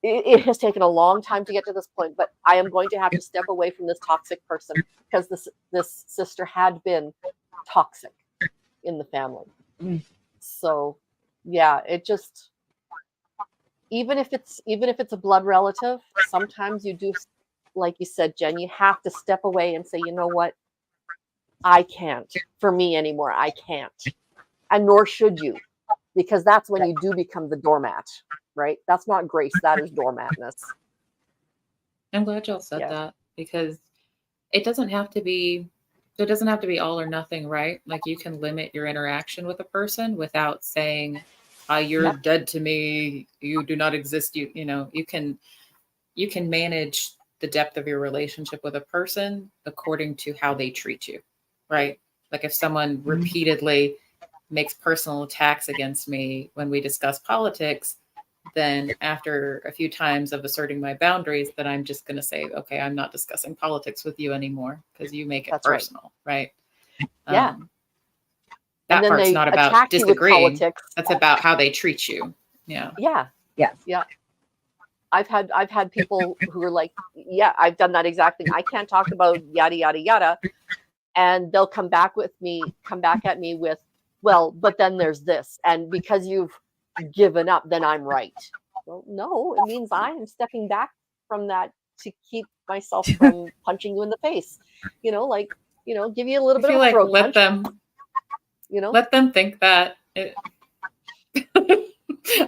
It has taken a long time to get to this point, but I am going to have to step away from this toxic person because this sister had been toxic in the family. So yeah, it just, even if it's a blood relative, sometimes you do, like you said, Jen, you have to step away and say, you know what? I can't, for me anymore. I can't. And nor should you, because that's when you do become the doormat, right? That's not grace. That is doormatness. I'm glad y'all said that, because it doesn't have to be all or nothing, right? Like, you can limit your interaction with a person without saying, you're dead to me, you do not exist. You can manage the depth of your relationship with a person according to how they treat you, right? Like, if someone repeatedly makes personal attacks against me when we discuss politics, then after a few times of asserting my boundaries, then I'm just going to say, okay, I'm not discussing politics with you anymore because you make it That's right. personal, right? Yeah. That And then part's they not about attack you with disagreeing. politics. That's about how they treat you. Yeah. Yeah. Yes. Yeah. I've had people who are like, yeah, I've done that exact thing. I can't talk about yada yada yada, and they'll come back at me with, well, but then there's this, and because you've given up, then I'm right. Well, no, it means I am stepping back from that to keep myself from punching you in the face. Give you a little I bit feel of a like throat let punch. them think that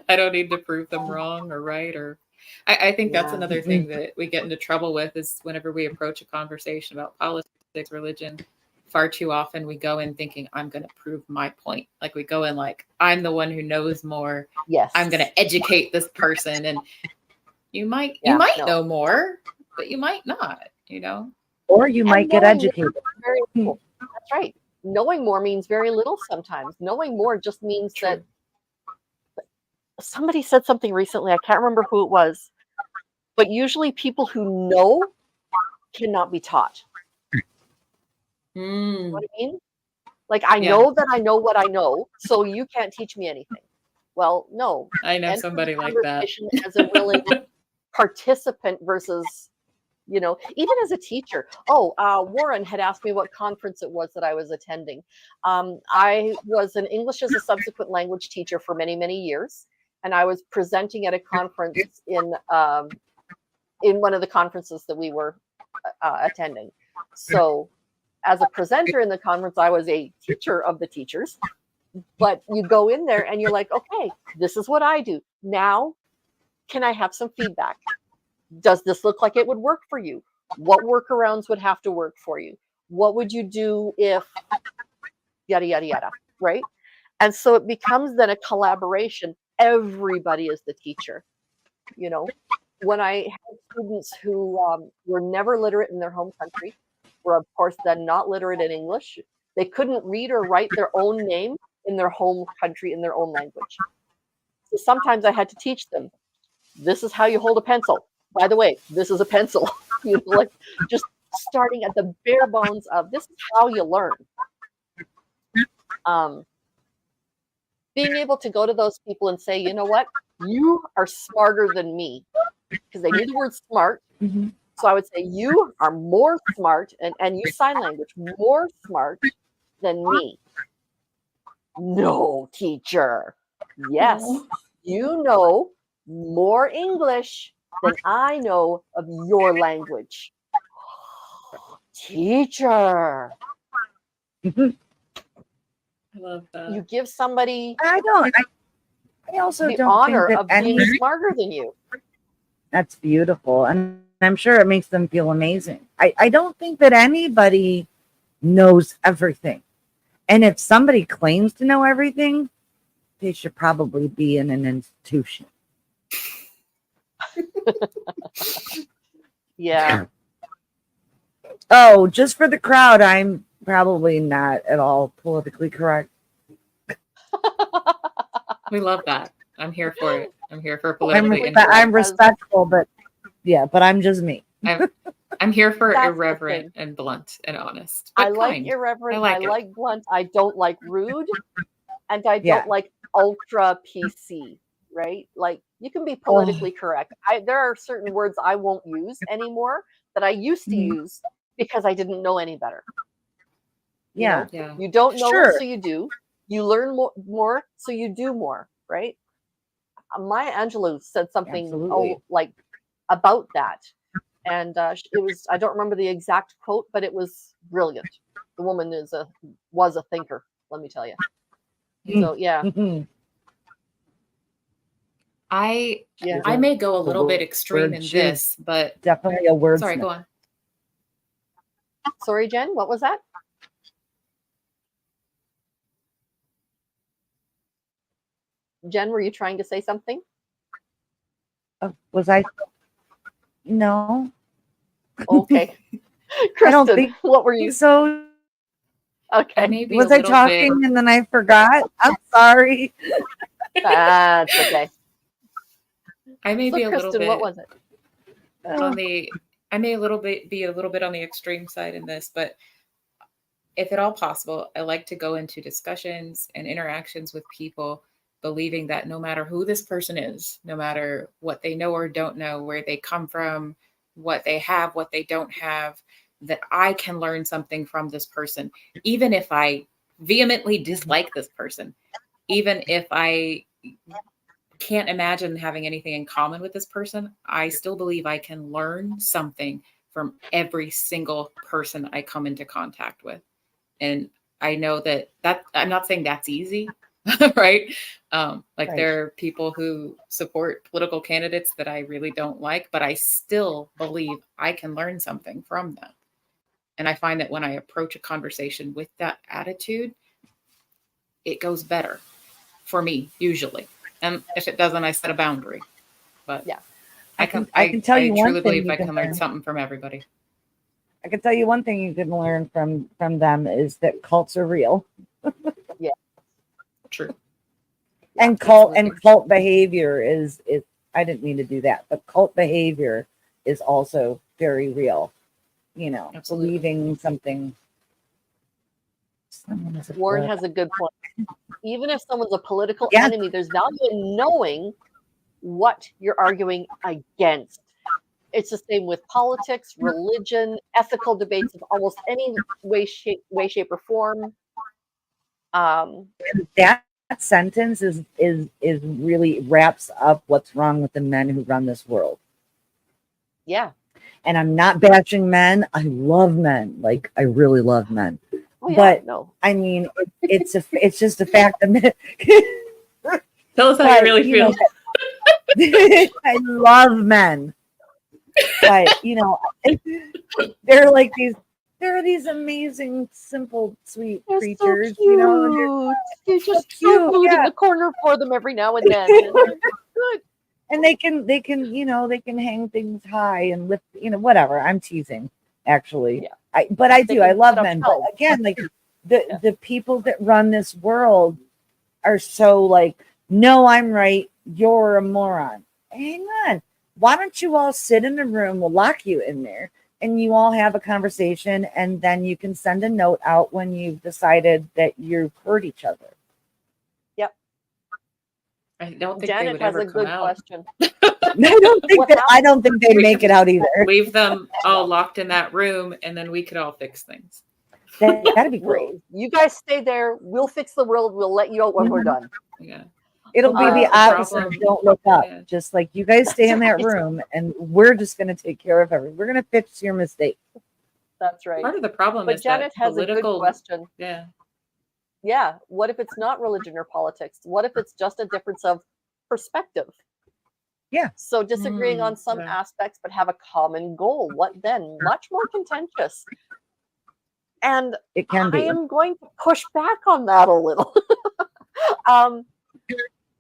I don't need to prove them wrong or right. Or I think that's Yeah. another thing that we get into trouble with is whenever we approach a conversation about politics, religion, far too often we go in thinking, I'm going to prove my point. Like we go in like, I'm the one who knows more. Yes. I'm going to educate this person. And you might know more, but you might not, Or you might get knowing more educated. is very little. That's right. Knowing more means very little sometimes. Knowing more just means that somebody said something recently. I can't remember who it was, but usually people who know cannot be taught. You know what I mean? Like, I know that I know what I know, so you can't teach me anything. Well, no. I know Enter somebody the like that. conversation as a willing participant versus, even as a teacher. Warren had asked me what conference it was that I was attending. I was an English as a subsequent language teacher for many, many years, and I was presenting at a conference in one of the conferences that we were attending. So as a presenter in the conference, I was a teacher of the teachers, but you go in there and you're like, okay, this is what I do. Now, can I have some feedback? Does this look like it would work for you? What workarounds would have to work for you? What would you do if yada, yada, yada, right? And so it becomes then a collaboration. Everybody is the teacher. When I had students who were never literate in their home country, were of course then not literate in English, they couldn't read or write their own name in their home country in their own language. So sometimes I had to teach them, this is how you hold a pencil. By the way, this is a pencil. Like just starting at the bare bones of this is how you learn. Being able to go to those people and say, you know what, you are smarter than me, because they knew the word smart. Mm-hmm. So I would say, you are more smart, and use sign language, more smart than me. No, teacher. Yes, you know more English than I know of your language. Teacher. I love that. You give somebody I also the don't honor think of that being smarter than you. That's beautiful. And I'm sure it makes them feel amazing. I don't think that anybody knows everything. And if somebody claims to know everything, they should probably be in an institution. Yeah. Oh, just for the crowd, I'm probably not at all politically correct. We love that. I'm here for it. I'm here for I'm politically incorrect. respectful, but I'm just me. I'm here for That's the irreverent thing. and blunt and honest. I But like kind. irreverent. I I like like blunt. I don't like rude, and I Yeah. don't like ultra PC. Right? Like you can be politically correct. There are certain words I won't use anymore that I used to use because I didn't know any better. Yeah. You don't know Sure. it, so you do. You learn more, so you do more. Right? Maya Angelou said something Absolutely. about that. And it was, I don't remember the exact quote, but it was brilliant. The woman was a thinker, let me tell you. So yeah. I may go a little bit extreme in this, but definitely a word. Sorry, go on. Sorry, Jen, what was that? Jen, were you trying to say something? Was I? No. Okay. Kristen, what were you? So I Okay, may be Was a I little talking bit and then I forgot? I'm sorry. that's okay. I may So, be a little Kristen, what bit was it? on the I may a little bit be a little bit on the extreme side in this, but if at all possible, I like to go into discussions and interactions with people believing that no matter who this person is, no matter what they know or don't know, where they come from, what they have, what they don't have, that I can learn something from this person, even if I vehemently dislike this person, even if I can't imagine having anything in common with this person, I still believe I can learn something from every single person I come into contact with. And I know that I'm not saying that's easy, right? Like Right. there are people who support political candidates that I really don't like, but I still believe I can learn something from them. And I find that when I approach a conversation with that attitude, it goes better for me usually. And if it doesn't, I set a boundary. But Yeah. I can tell I you one truly thing believe you I can can learn learn. something from everybody. I can tell you one thing you can learn from them is that cults are real. True. And absolutely. cult behavior is I didn't mean to do that, but cult behavior is also very real. You know, Absolutely. believing something. Someone is a Warren flirt. has a good point. Even if someone's a political Yeah. enemy, there's value in knowing what you're arguing against. It's the same with politics, religion, ethical debates of almost any way, shape, or form. That sentence is really wraps up what's wrong with the men who run this world. Yeah. And I'm not bashing men. I love men. Like I really love men. Oh, yeah. But No. I mean, it's just a fact of men. Tell us how you really feel. I love men. But you know, they're like there are these amazing, simple, sweet They're creatures, so you know, and cute. You're so just cute, so food in yeah. the corner for them every now and then. And they're good. And they can, you know, they can hang things high and lift, you know, whatever. I'm teasing, actually. Yeah. I They do. I can love put up men. But shelves. again, like Yeah. the people that run this world are so like, no, I'm right. You're a moron. Hang on. Why don't you all sit in a room? We'll lock you in there and you all have a conversation and then you can send a note out when you've decided that you've heard each other. I don't think Janet they would has ever a come good out. question. I don't think they make it out either. Leave them all locked in that room and then we could all fix things. That'd be great. You guys stay there. We'll fix the world. We'll let you know when we're done. Yeah. It'll be the opposite of don't look up. Yeah. Just like you guys stay in that room and we're just going to take care of everything. We're going to fix your mistake. That's right. Part of the problem But is Janet that has a good question. Yeah. Yeah. What if it's not religion or politics? What if it's just a difference of perspective? Yeah. So disagreeing on some aspects, but have a common goal. What then? Much more contentious. And it can be. I am going to push back on that a little.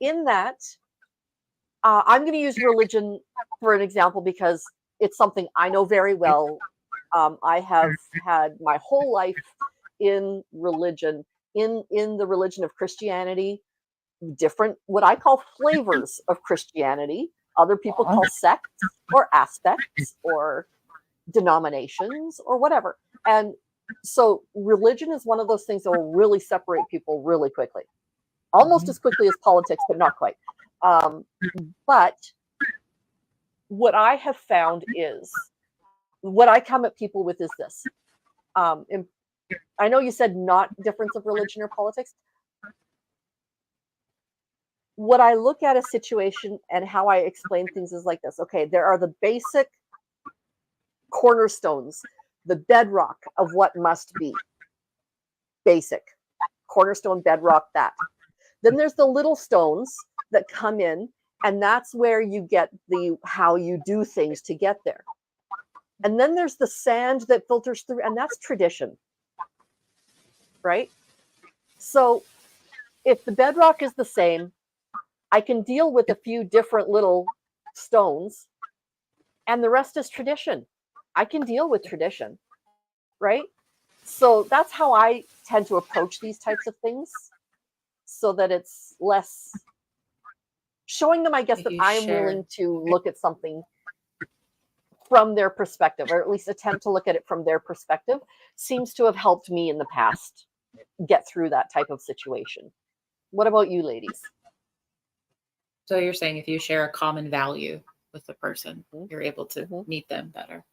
In that, I'm going to use religion for an example because it's something I know very well. I have had my whole life in religion, in the religion of Christianity, different, what I call flavors of Christianity. Other people call sects or aspects or denominations or whatever. And so religion is one of those things that will really separate people really quickly, almost as quickly as politics, but not quite. But what I have found is, what I come at people with is this. I know you said not difference of religion or politics. What I look at a situation and how I explain things is like this. Okay, there are the basic cornerstones, the bedrock of what must be. Basic. Cornerstone, bedrock, that. Then there's the little stones that come in, and that's where you get the how you do things to get there. And then there's the sand that filters through, and that's tradition. Right? So if the bedrock is the same, I can deal with a few different little stones, and the rest is tradition. I can deal with tradition, right? So that's how I tend to approach these types of things so that it's less showing them, I guess, If that you I am share. willing to look at something from their perspective, or at least attempt to look at it from their perspective, seems to have helped me in the past get through that type of situation. What about you, ladies? So you're saying if you share a common value with the person, Mhm. you're able to Mhm. meet them better.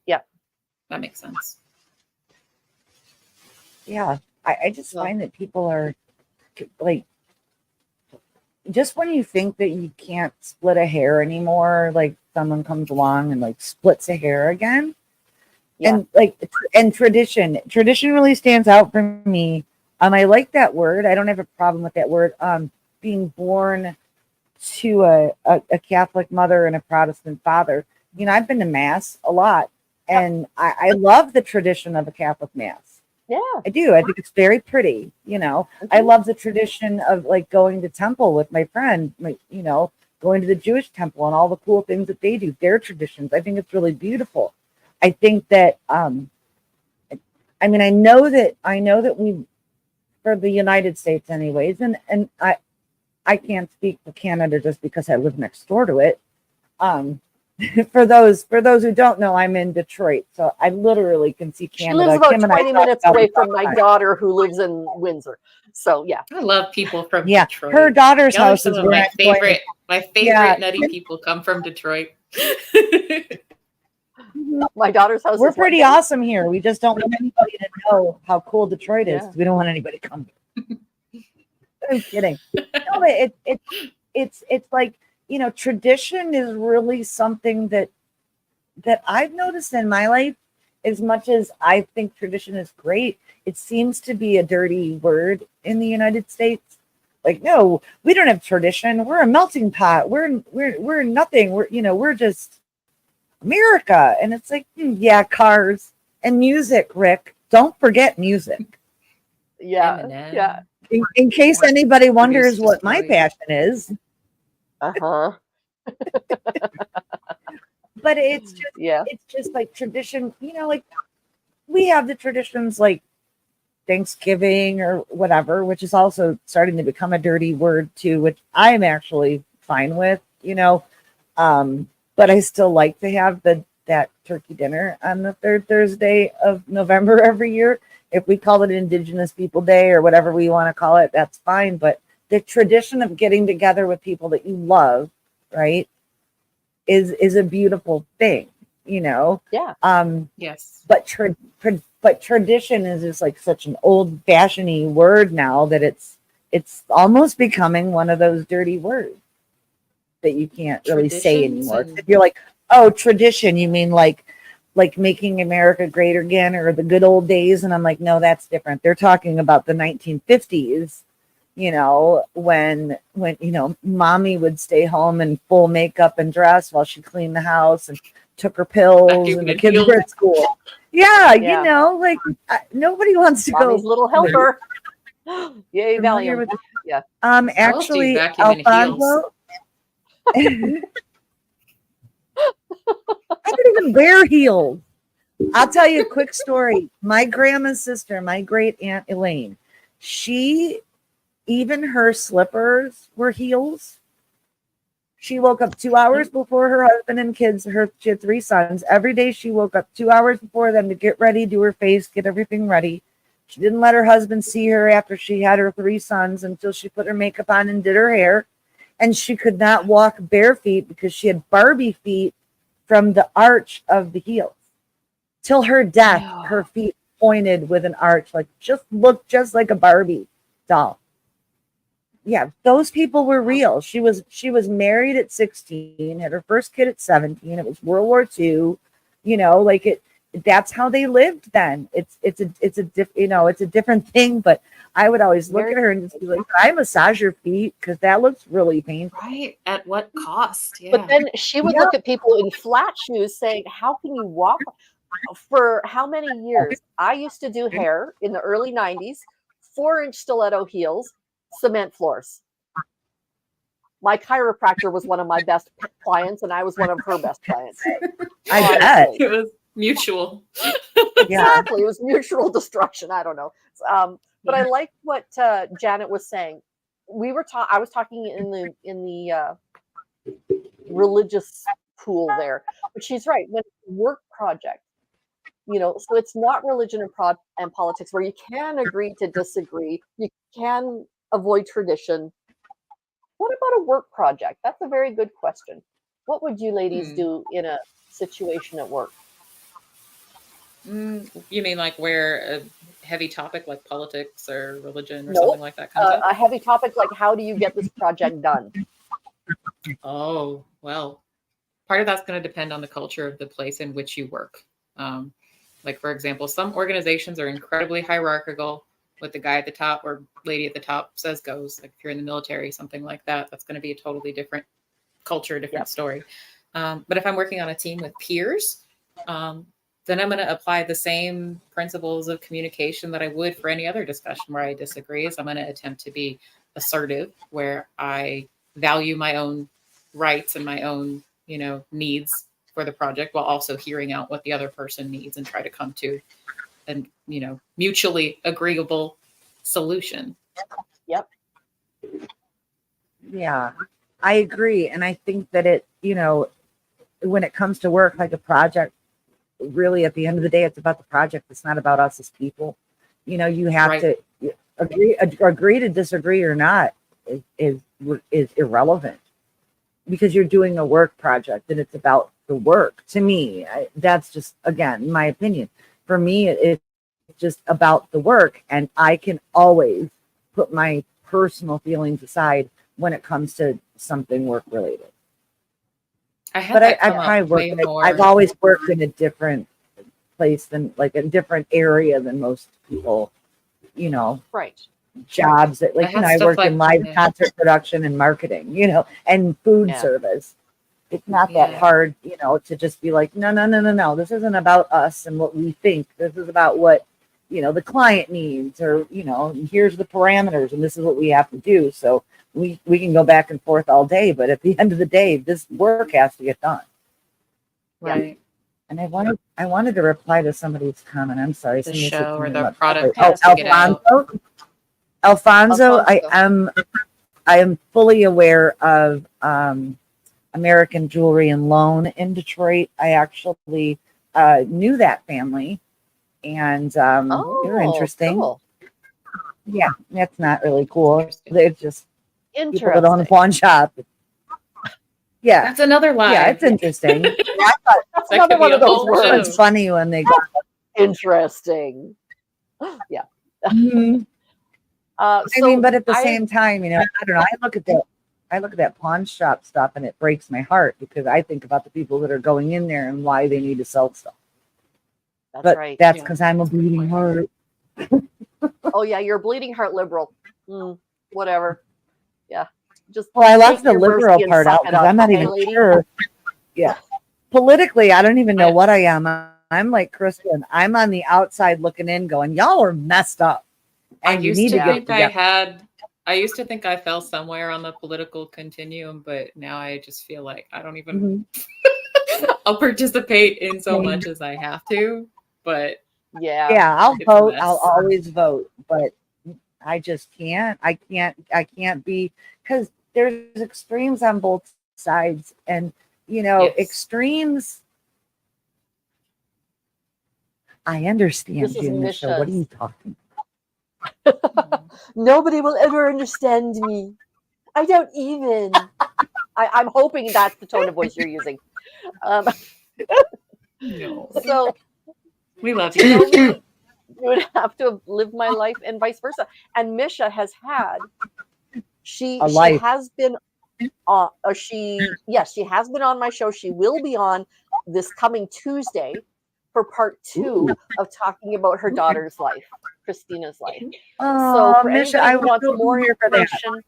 Yeah. That makes sense. Yeah. I just Well- find that people are like, just when you think that you can't split a hair anymore, like someone comes along and like splits a hair again. Yeah. And like, and tradition really stands out for me. I like that word. I don't have a problem with that word. Being born to a Catholic mother and a Protestant father. You know, I've been to mass a lot, and I love the tradition of a Catholic mass. Yeah. I do. I think it's very pretty. You know, I love the tradition of like going to temple with my friend, you know, going to the Jewish temple and all the cool things that they do, their traditions. I think it's really beautiful. I think that, I mean, I know that we, for the United States anyways, and I can't speak for Canada just because I live next door to it. For those who don't know, I'm in Detroit, so I literally can see She Canada. lives about Kim and I 20 talk minutes about away this all from the my time. daughter who lives in Windsor. So yeah. I love people from Yeah, Detroit. her daughter's Y'all are house some is of where my I'm going. favorite. My favorite Yeah. nutty people come from Detroit. My daughter's house We're is what, pretty Jenn? awesome here. We just don't want anybody to know how cool Detroit is. Yeah. We don't want anybody to come here. I'm kidding. No, but it's like, you know, tradition is really something that I've noticed in my life. As much as I think tradition is great, it seems to be a dirty word in the United States. Like, no, we don't have tradition. We're a melting pot. We're nothing. We're just America. And it's like, yeah, cars and music, Rick. Don't forget music. Yeah. Eminem. Yeah. In case anybody wonders Produced what my Detroit. passion is, Uh-huh. but Yeah. it's just like tradition, you know, like we have the traditions like Thanksgiving or whatever, which is also starting to become a dirty word too, which I'm actually fine with, you know. But I still like to have that turkey dinner on the third Thursday of November every year. If we call it Indigenous People Day or whatever we want to call it, that's fine. But the tradition of getting together with people that you love, right, is a beautiful thing, you know. Yeah. Yes. But tradition is just like such an old-fashioned word now that it's almost becoming one of those dirty words that you can't really say Traditions anymore. and- If you're like, oh, tradition, you mean like making America great again or the good old days? And I'm like, no, that's different. They're talking about the 1950s, you know, when you know, mommy would stay home in full makeup and dress while she cleaned the house and took her pills Vacuuming and the and kids peeled. were at school. Yeah, Yeah. you know, like nobody wants to Mommy's go little helper. Yay, familiar Valium. with Yeah. actually vacuum in Alfonso. I don't even wear heels. I'll tell you a quick story. My grandma's sister, my great aunt Elaine, even her slippers were heels. She woke up 2 hours before her husband and kids. She had 3 sons. Every day she woke up 2 hours before them to get ready, do her face, get everything ready. She didn't let her husband see her after she had her 3 sons until she put her makeup on and did her hair. And she could not walk bare feet because she had Barbie feet from the arch of the heels. Till her death, her feet pointed with an arch, looked just like a Barbie doll. Yeah, those people were real. She was married at 16, had her first kid at 17. It was World War II. You know, like that's how they lived then. It's a different thing, but I would always look at her and just be like, I massage your feet because that looks really painful. Right. At what cost? Yeah. But then she would look at people in flat shoes saying, how can you walk for how many years? I used to do hair in the early 90s, 4-inch stiletto heels, cement floors. My chiropractor was one of my best clients, and I was one of her best clients. I bet. It was Mutual. Yeah. Exactly. It was mutual destruction. I don't know. But I like what Janet was saying. I was talking in the religious pool there, but she's right. When it's a work project, so it's not religion and politics where you can agree to disagree. You can avoid tradition. What about a work project? That's a very good question. What would you ladies do in a situation at work? You mean like where a heavy topic like politics or religion or Nope. something like that comes up? A heavy topic like how do you get this project done? Oh, well, part of that's going to depend on the culture of the place in which you work. Like, for example, some organizations are incredibly hierarchical with the guy at the top or lady at the top says goes. Like if you're in the military, something like that, that's going to be a totally different culture, different story. But if I'm working on a team with peers, then I'm going to apply the same principles of communication that I would for any other discussion where I disagree. Is I'm going to attempt to be assertive, where I value my own rights and my own, needs for the project, while also hearing out what the other person needs and try to come to an, mutually agreeable solution. Yep. Yeah, I agree. And I think that when it comes to work, like a project, really at the end of the day, it's about the project. It's not about us as people. You have to agree to disagree or not is irrelevant, because you're doing a work project and it's about the work. To me, that's just, again, my opinion. For me, it's just about the work, and I can always put my personal feelings aside when it comes to something work related. I've always worked in a different place than, like, a different area than most people, Right. jobs that, like, I worked in live concert production and marketing, and food service. It's not that hard, to just be like, no. This isn't about us and what we think. This is about what, the client needs, or, here's the parameters and this is what we have to do. So we can go back and forth all day, but at the end of the day, this work has to get done. Right. And I wanted to reply to somebody's comment. I'm sorry. The show or the product. Alfonso, I am fully aware of American Jewelry and Loan in Detroit. I actually knew that family, and they're interesting. Cool. Yeah, that's not really cool. They're just people that Interesting. own a pawn shop. Yeah, That's another lie. Yeah, it's interesting. That's another one of those words. It's funny when they go interesting. Yeah. I mean, but at the same time, I don't know. I look at that pawn shop stuff, and it breaks my heart, because I think about the people that are going in there and why they need to sell stuff. That's right. That's because I'm a bleeding heart. Oh yeah, you're a bleeding heart liberal. Whatever. Yeah. I left the liberal part out because I'm not even sure. Yeah. Politically, I don't even know what I am. I'm like Kristen. I'm on the outside looking in, going, y'all are messed up. And I used to think I fell somewhere on the political continuum, but now I just feel like I don't even I'll participate in so much as I have to, but I'll vote. I'll always vote, but I just can't. I can't be, because there's extremes on both sides, and extremes. I understand, Jenn. So what are you talking about? Nobody will ever understand me. I don't even. I'm hoping that's the tone of voice you're using. No. So we love you. You would have to live my life, and vice versa. And Misha has had. She has been on. She has been on my show. She will be on this coming Tuesday for part 2 of talking about her daughter's life, Christina's life. So for Misha, anybody who wants more information,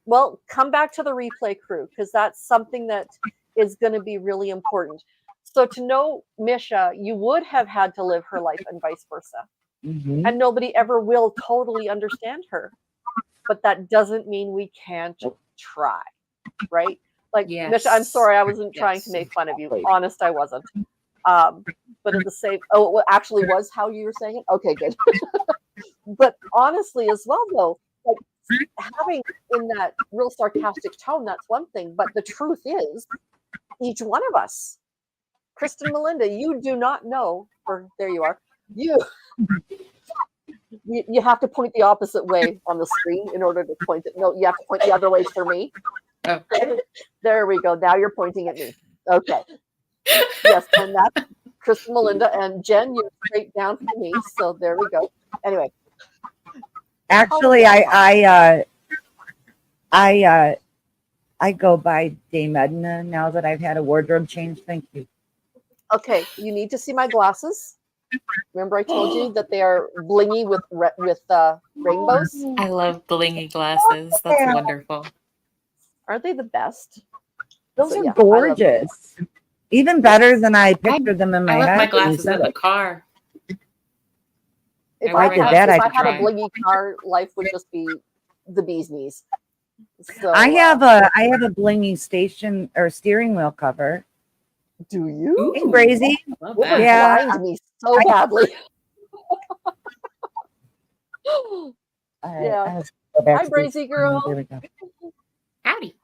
well, come back to the replay crew, because that's something that is going to be really important. So to know Misha, you would have had to live her life, and vice versa. And nobody ever will totally understand her. But that doesn't mean we can't try, right? Like, Misha, I'm sorry, I wasn't trying to make fun of you. Honest, I wasn't. But at the same, oh, it actually was how you were saying it. Okay, good. But honestly, as well, though, like having in that real sarcastic tone, that's one thing. But the truth is, each one of us, Kristen, Melinda, you do not know, or there you are, you have to point the opposite way on the screen in order to point it. No, you have to point the other way for me. Oh. There we go. Now you're pointing at me. Okay. Yes, and that's Kristen, Melinda, and Jenn, you're straight down for me. So there we go. Anyway. Actually, I go by Dame Edna now that I've had a wardrobe change. Thank you. Okay, you need to see my glasses. Remember I told you that they are blingy with rainbows? I love blingy glasses. That's wonderful. Aren't they the best? Those So, are yeah, gorgeous. Even better than I pictured them in my I left head. my when you glasses said in the it. car. If I I did had, that, if I I had a tried. blingy car, life would just be the bee's knees. So I have a blingy station or steering wheel cover. Do you? Ooh, Hey, Brazy. love It would that. Yeah. blind me so badly. All right, Yeah. I have to go back Hi, to these- Brazy girl. There we go. Howdy.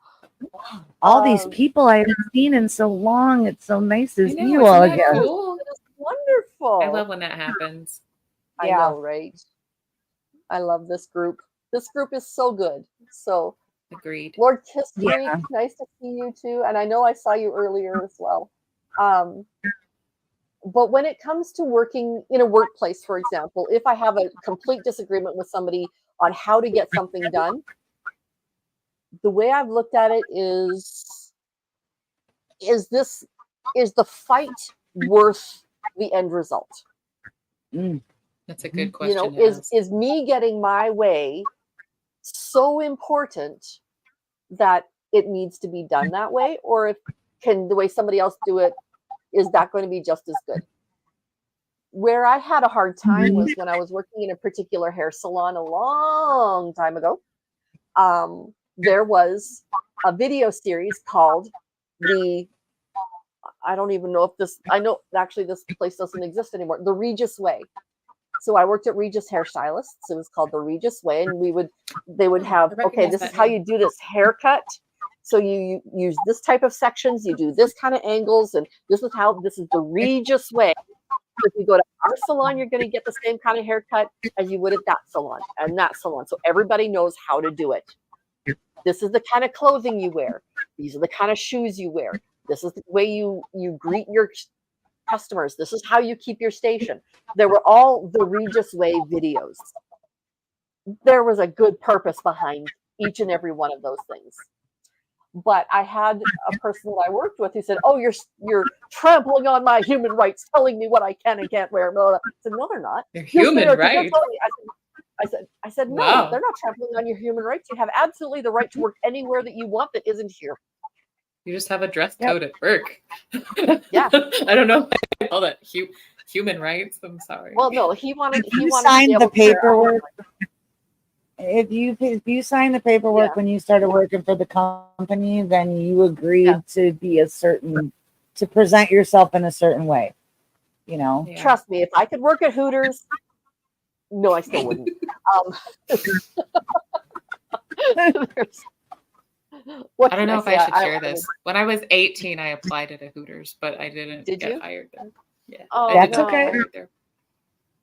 All these people I haven't seen in so long. It's so nice to I see know, you all isn't that again. cool? It's wonderful. I love when that happens. I Yeah. know, right? I love this group. This group is so good. So, Agreed. Lord Kiss Freak, Yeah. nice to see you too. And I know I saw you earlier as well. But when it comes to working in a workplace, for example, if I have a complete disagreement with somebody on how to get something done, the way I've looked at it is the fight worth the end result? That's a good You question. know, to ask. is me getting my way so important that it needs to be done that way, or if can the way somebody else do it, is that going to be just as good? Where I had a hard time was when I was working in a particular hair salon a long time ago. There was a video series called I don't even know if this, I know actually this place doesn't exist anymore, The Regis Way. So I worked at Regis Hairstylists. It was called The Regis Way, and they would have, I okay, recognize this that is how name. you do this haircut. So you use this type of sections, you do this kind of angles, and this is the Regis Way. So if you go to our salon, you're going to get the same kind of haircut as you would at that salon and that salon. So everybody knows how to do it. This is the kind of clothing you wear. These are the kind of shoes you wear. This is the way you greet your customers. This is how you keep your station. There were all the Regis Way videos. There was a good purpose behind each and every one of those things. But I had a person that I worked with who said, "Oh, you're trampling on my human rights, telling me what I can and can't wear." I said, "No, they're not. They're Yes, human they are, 'cause rights. that's all I said, no, Wow. they're not trampling on your human rights. You have absolutely the right to work anywhere that you want that isn't here." You just have a dress Yep. code at work. Yeah. I don't know. I call that human rights. I'm sorry. Well, no, he wanted You to signed be the able to wear paperwork. If you signed the paperwork Yeah. when you started working for the company, then you agreed Yeah. to be to present yourself in a certain way. You know. Yeah. Trust me, if I could work at Hooters, no, I still wouldn't. What I can don't know if say? I should share this. When I was 18, I applied at a Hooters, but I didn't Did get you? hired there. Yeah. Oh, I did That's not okay. get hired there.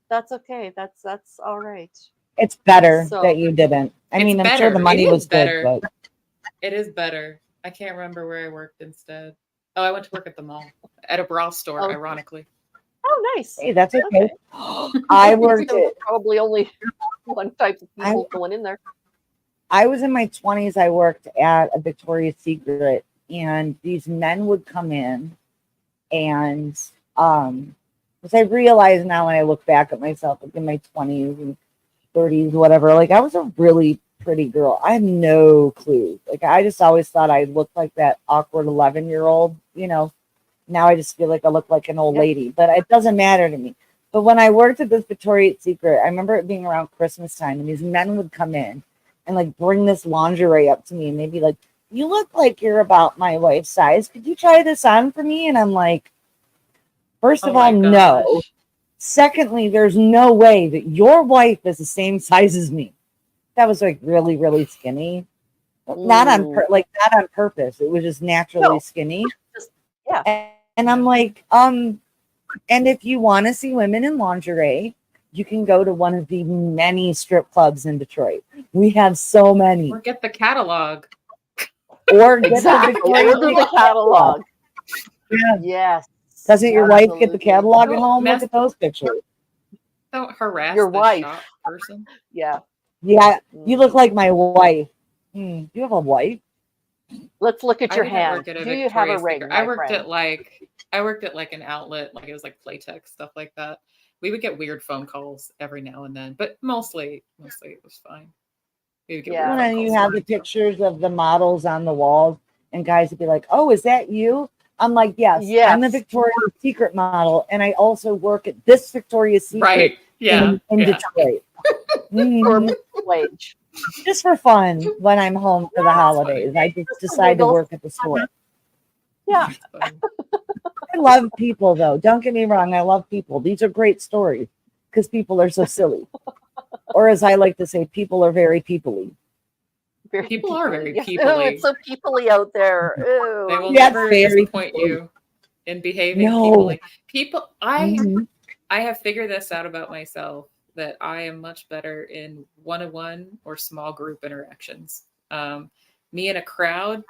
That's okay. That's all right. It's better So- that you didn't. I It's mean, I'm sure better. the money It is was better. good, but It is better. I can't remember where I worked instead. Oh, I went to work at the mall at a bra store, Oh. ironically. Oh, nice. hey, that's okay. Okay. I worked There was at probably only one type of people going in there. I was in my 20s. I worked at a Victoria's Secret, and these men would come in, and because I realize now when I look back at myself, like in my 20s and 30s, whatever, like I was a really pretty girl. I had no clue. Like I just always thought I looked like that awkward 11-year-old. You know, now I just feel like I look like an old Yeah. lady, but it doesn't matter to me. But when I worked at this Victoria's Secret, I remember it being around Christmas time, and these men would come in and like bring this lingerie up to me, and they'd be like, "You look like you're about my wife's size. Could you try this on for me?" And I'm like, First of Oh all, my no. gosh. Secondly, there's no way that your wife is the same size as me. That was like really, really skinny. Not on not on purpose. It was just naturally No. skinny. Yeah. And I'm like, and if you want to see women in lingerie, you can go to one of the many strip clubs in Detroit. We have so many. Or get the catalog. Or get Exactly. the Victoria's Order the Secret catalog. Yeah. Yes. Doesn't your wife get the absolutely. catalog at Don't home? mess- Look at those pictures. Don't harass Your the wife. shop person. Yeah. Yeah, you look like my wife. You have a wife? Let's look at I your didn't hand. work at a Do you have a Victoria's ring, Secret. my friend? I worked at like an outlet, like it was like Playtex, stuff like that. We would get weird phone calls every now and then, but mostly it was fine. We would get Yeah. weird When phone you calls have and the stuff. pictures of the models on the walls, and guys would be like, "Oh, is that you?" I'm like, "Yes, I'm a Yes. Victoria's Secret model, and I also work at this Victoria's Secret Right. Yeah. in yeah. Detroit." For Mhm. minimum wage. Just for fun when I'm home for the holidays. I just Just for decide to giggles. work at the store. Yeah. It's fun. I love people, though. Don't get me wrong. I love people. These are great stories because people are so silly. Or as I like to say, people are very people-y. Very People are very Yes. people-y. Oh, it's so people-y out there. Ew. They will Yeah, never very disappoint people-y. you in behaving No. peoply. People, Mhm. I have figured this out about myself, that I am much better in one-on-one or small group interactions. Me in a crowd,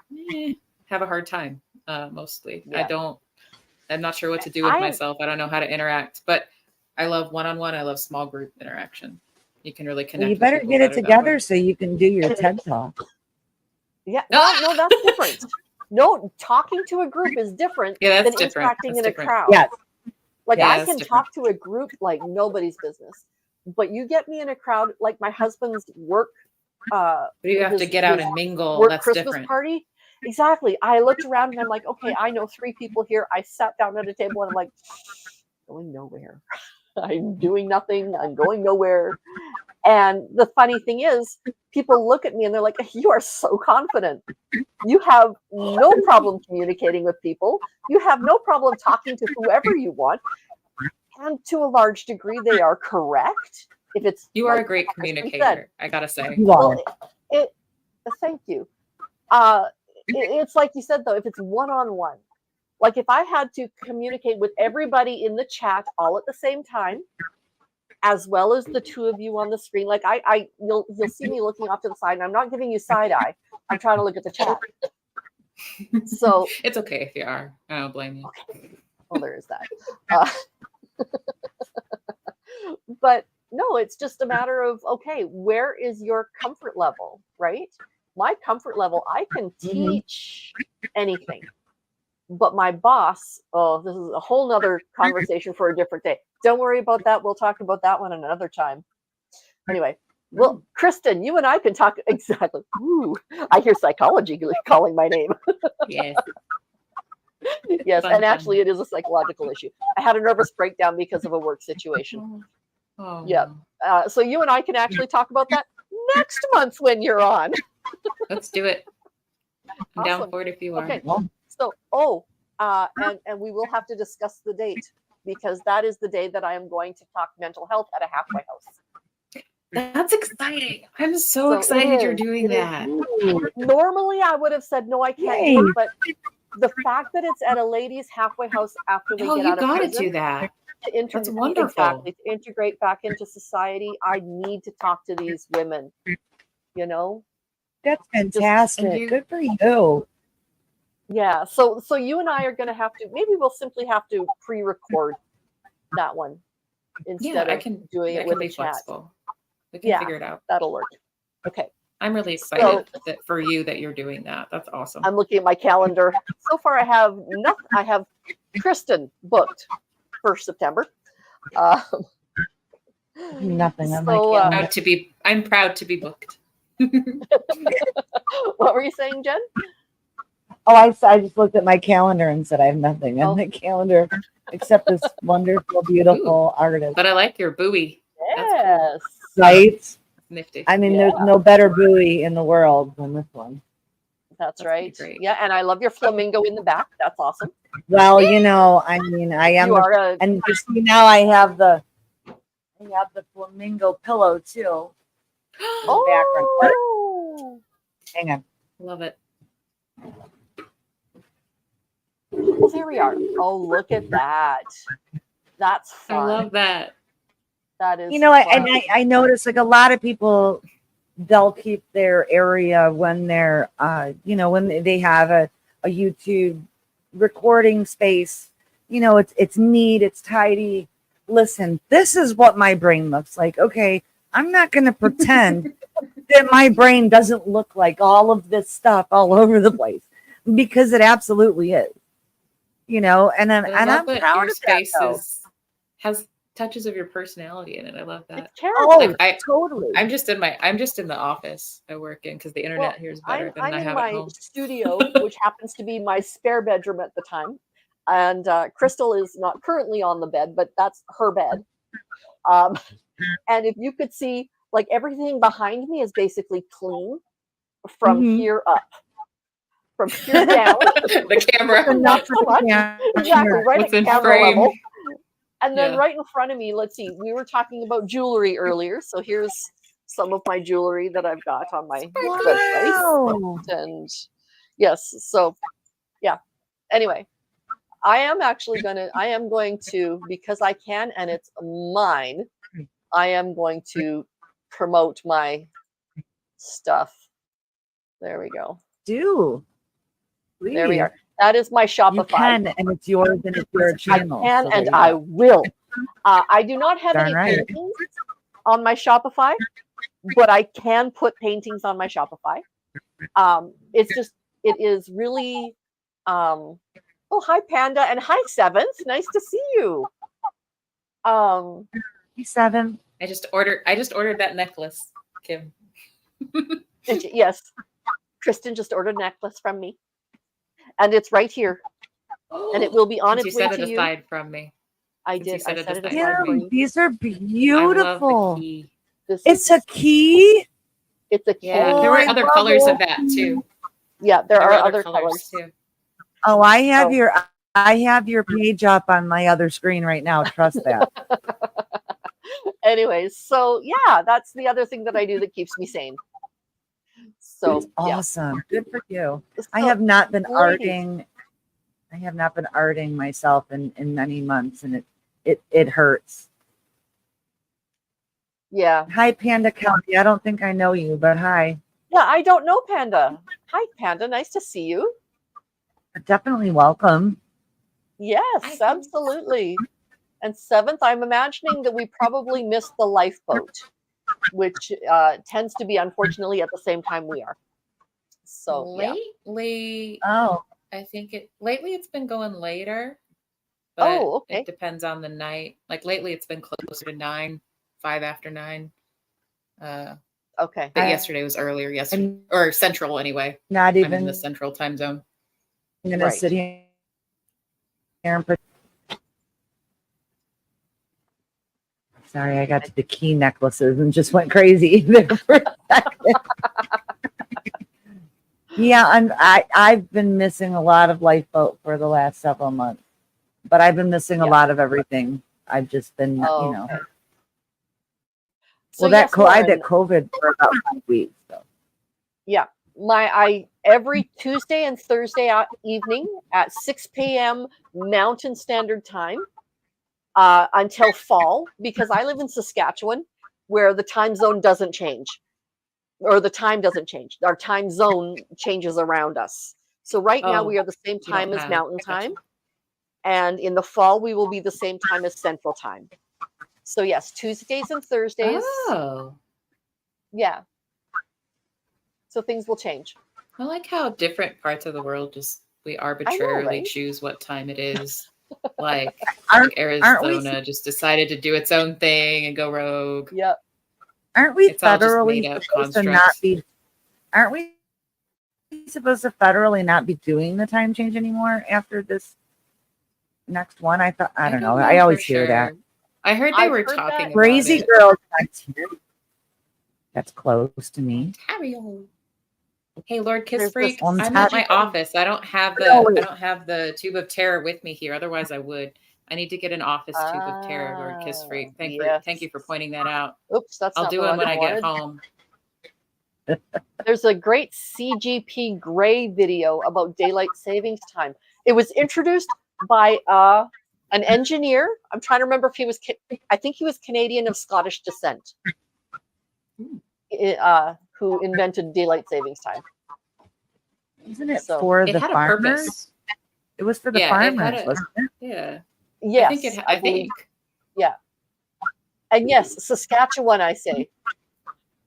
have a hard time mostly. Yeah. I'm not sure what to do with I- myself. I don't know how to interact, but I love one-on-one. I love small group interaction. You can really connect. Well, you with better people get it better that together way. so you can do your TED Talk. Yeah. No, that's different. No, talking to a group is different Yeah, that's than different. interacting That's in different. a crowd. Yes. Like Yeah, I that's can different. talk to a group like nobody's business, but you get me in a crowd like my husband's work. But you have to his- get out his and mingle. work That's Christmas different. party. Exactly. I looked around and I'm like, okay, I know 3 people here. I sat down at a table and I'm like, going nowhere. I'm doing nothing. I'm going nowhere. And the funny thing is, people look at me and they're like, you are so confident. You have no problem communicating with people. You have no problem talking to whoever you want. And to a large degree, they are correct. If it's You are like a great Kristen said. communicator, I gotta say. You are. Well, thank you. It's like you said though, if it's one-on-one, like if I had to communicate with everybody in the chat all at the same time, as well as the 2 of you on the screen, like you'll see me looking off to the side, and I'm not giving you side eye. I'm trying to look at the chat. So It's okay if you are. I don't blame you. well, there is that. But no, it's just a matter of, okay, where is your comfort level, right? My comfort level, I can teach anything. But my boss, oh, this is a whole nother conversation for a different day. Don't worry about that. We'll talk about that one another time. Anyway, well, Kristen, you and I can talk exactly. Ooh, I hear psychology calling my name. Yes. Yes, Fun, and fun. actually, it is a psychological issue. I had a nervous breakdown because of a work situation. Oh, Yeah. So you and I can actually talk about that next month when you're on. Let's do it. I'm Awesome. down for it if you are. Okay. So, and we will have to discuss the date because that is the day that I am going to talk mental health at a halfway house. That's exciting. I'm so So excited you're it is. doing It is. that. Normally, I would have said no, I can't do it, but the fact that it's at a ladies' halfway house after they Oh, get you out of gotta prison, do that. to That's wonderful. exactly, to integrate back into society, I need to talk to these women. You know, That's fantastic. And you- Good for you. yeah. So you and I are going to have to. Maybe we'll simply have to pre-record that one instead I of can doing I it can with be a chat. flexible. We can Yeah. figure it out. That'll work. Okay. I'm really excited that for you that you're doing that. That's awesome. I'm looking at my calendar. So far, I have nothing. I have Kristen booked for September. Nothing on my So, calendar. I'm proud to be booked. what were you saying, Jen? Oh, I just looked at my calendar and said I have nothing on Oh. my calendar except this wonderful, beautiful artist. But I like your buoy. That's cool. Yes. Right? Nifty. I mean, Yeah. there's no better buoy in the world than this one. That's That's right. pretty great. Yeah, and I love your flamingo in the back. That's awesome. Well, you know, I mean, I am, You are a and you see now I have the flamingo pillow too. In the background. oh. Hang on. Love it. Well, there we are. Oh, look at that. That's I fun. love that. That is You know, fun. and I notice like a lot of people, they'll keep their area when they're, you know, when they have a YouTube recording space. You know, it's neat, it's tidy. Listen, this is what my brain looks like. Okay, I'm not going to pretend that my brain doesn't look like all of this stuff all over the place, because it absolutely is. You know, and But I I'm love that proud your of that, space though. has touches of your personality in it. I love that. It's character. Oh, I totally. I'm just in the office I work in because the internet here is better than I'm I in have at my home. studio, which happens to be my spare bedroom at the time. And Crystal is not currently on the bed, but that's her bed. And if you could see, like, everything behind me is basically clean from Mhm. here up. From here down. The camera. Not so much. Exactly, right What's at in camera frame. level. And then Yeah. right in front of me, let's see, we were talking about jewelry earlier. So here's some of my jewelry that I've got on my website. Wow. And yes, so yeah. Anyway, I am going to, because I can and it's mine, I am going to promote my stuff. There we go. Do. Please. There we are. That is my Shopify. You can, and it's yours, and it's your channel. I can, so there and you I go. will. I do not have Darn any right. paintings on my Shopify, but I can put paintings on my Shopify. It's just, it is really, oh, hi Panda, and hi Seventh. Nice to see you. Hey, Seven. I just ordered that necklace, Kim. Yes, Kristen just ordered a necklace from me, and it's right here, and it will be on Since its you way set to it you. aside from me. I Since you did. set I it set it aside aside from for me. you. These are I love beautiful. the key. It's a key. It's a key. Yeah, Oh, there were I other love colors it. of that too. Yeah, there There are were other colors. too. Oh, I have So- your page up on my other screen right now. Trust that. Anyways, so yeah, that's the other thing that I do that keeps me sane. So It's awesome. Good for you. yeah. I So, have not been ladies. arting. I have not been arting myself in many months, and it hurts. Yeah. Hi, Panda County. I don't think I know you, but hi. Yeah, I don't know Panda. Hi, Panda. Nice to see you. Definitely welcome. Yes, absolutely. And Seventh, I'm imagining that we probably missed the lifeboat, which tends to be, unfortunately, at the same time we are. So yeah. Lately, Oh, I think lately it's been going later. But Oh, okay. it depends on the night. Like lately it's been closer to 9, 5 after 9. Okay. But yesterday was earlier, or central anyway. not I'm even in the central time zone. I'm gonna sit here and sorry, I got to the key necklaces and just went crazy there for a second. Yeah, I've been missing a lot of Lifeboat for the last several months, but I've been missing a lot of everything. I've just been, Okay. So well, yes, I had that Lauren, COVID for about 5 weeks. So. yeah, I every Tuesday and Thursday evening at 6 p.m. Mountain Standard Time until fall, because I live in Saskatchewan, where the time zone doesn't change, or the time doesn't change. Our time zone changes around us. So right now we are the same time as Mountain Time, and in the fall we will be the same time as Central Time. So yes, Tuesdays and Thursdays. Oh. Yeah. So things will change. I like how different parts of the world we arbitrarily right? choose what time it is. Like Aren't Arizona just decided to do its own thing and go rogue. Yep. Aren't we It's all just federally made up supposed to not constructs. be? Aren't we supposed to federally not be doing the time change anymore after this next one? I don't know. I always hear that. I heard I've were heard talking that. about Crazy it. girl. That's close to me. Ontario. Hey, Lord Kiss There's Freak, this one I'm at my Saturday. office. I don't have No, the tube of terror with me here. Otherwise, I would. I need to get an office tube of terror, Lord Kiss Freak. Thank you for Yes. pointing that out. Oops, that's I'll not do the them one when I I get wanted. home. There's a great CGP Grey video about daylight savings time. It was introduced by an engineer. I'm trying to remember if he was, I think he was Canadian of Scottish descent, who invented daylight savings time. Isn't it So for It the had a farmers? purpose. It was for the Yeah, it had farmers, a wasn't it? yeah. yes, I believe. think. Yeah. And yes, Saskatchewan, I say.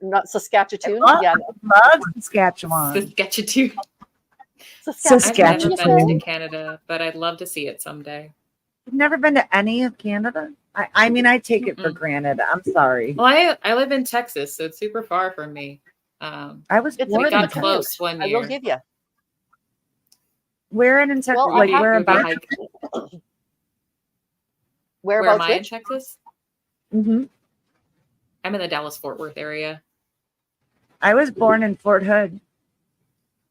Not Saskatchewan. Yeah, no. Love Saskatchewan. Saskatchewan. I've never been Saskatchewan. to Canada, but I'd love to see it someday. You've never been to any of Canada? I mean, I take it for Mm-mm. granted. I'm sorry. Well, I live in Texas, so it's super far from me. I was It's born We a bit of in a got Texas. close one I will year. give you. Where in Texas? Well, Like Ruby whereabouts? hike. Where am Whereabouts? I in Which? Texas? Hmm. I'm in the Dallas-Fort Worth area. I was born in Fort Hood.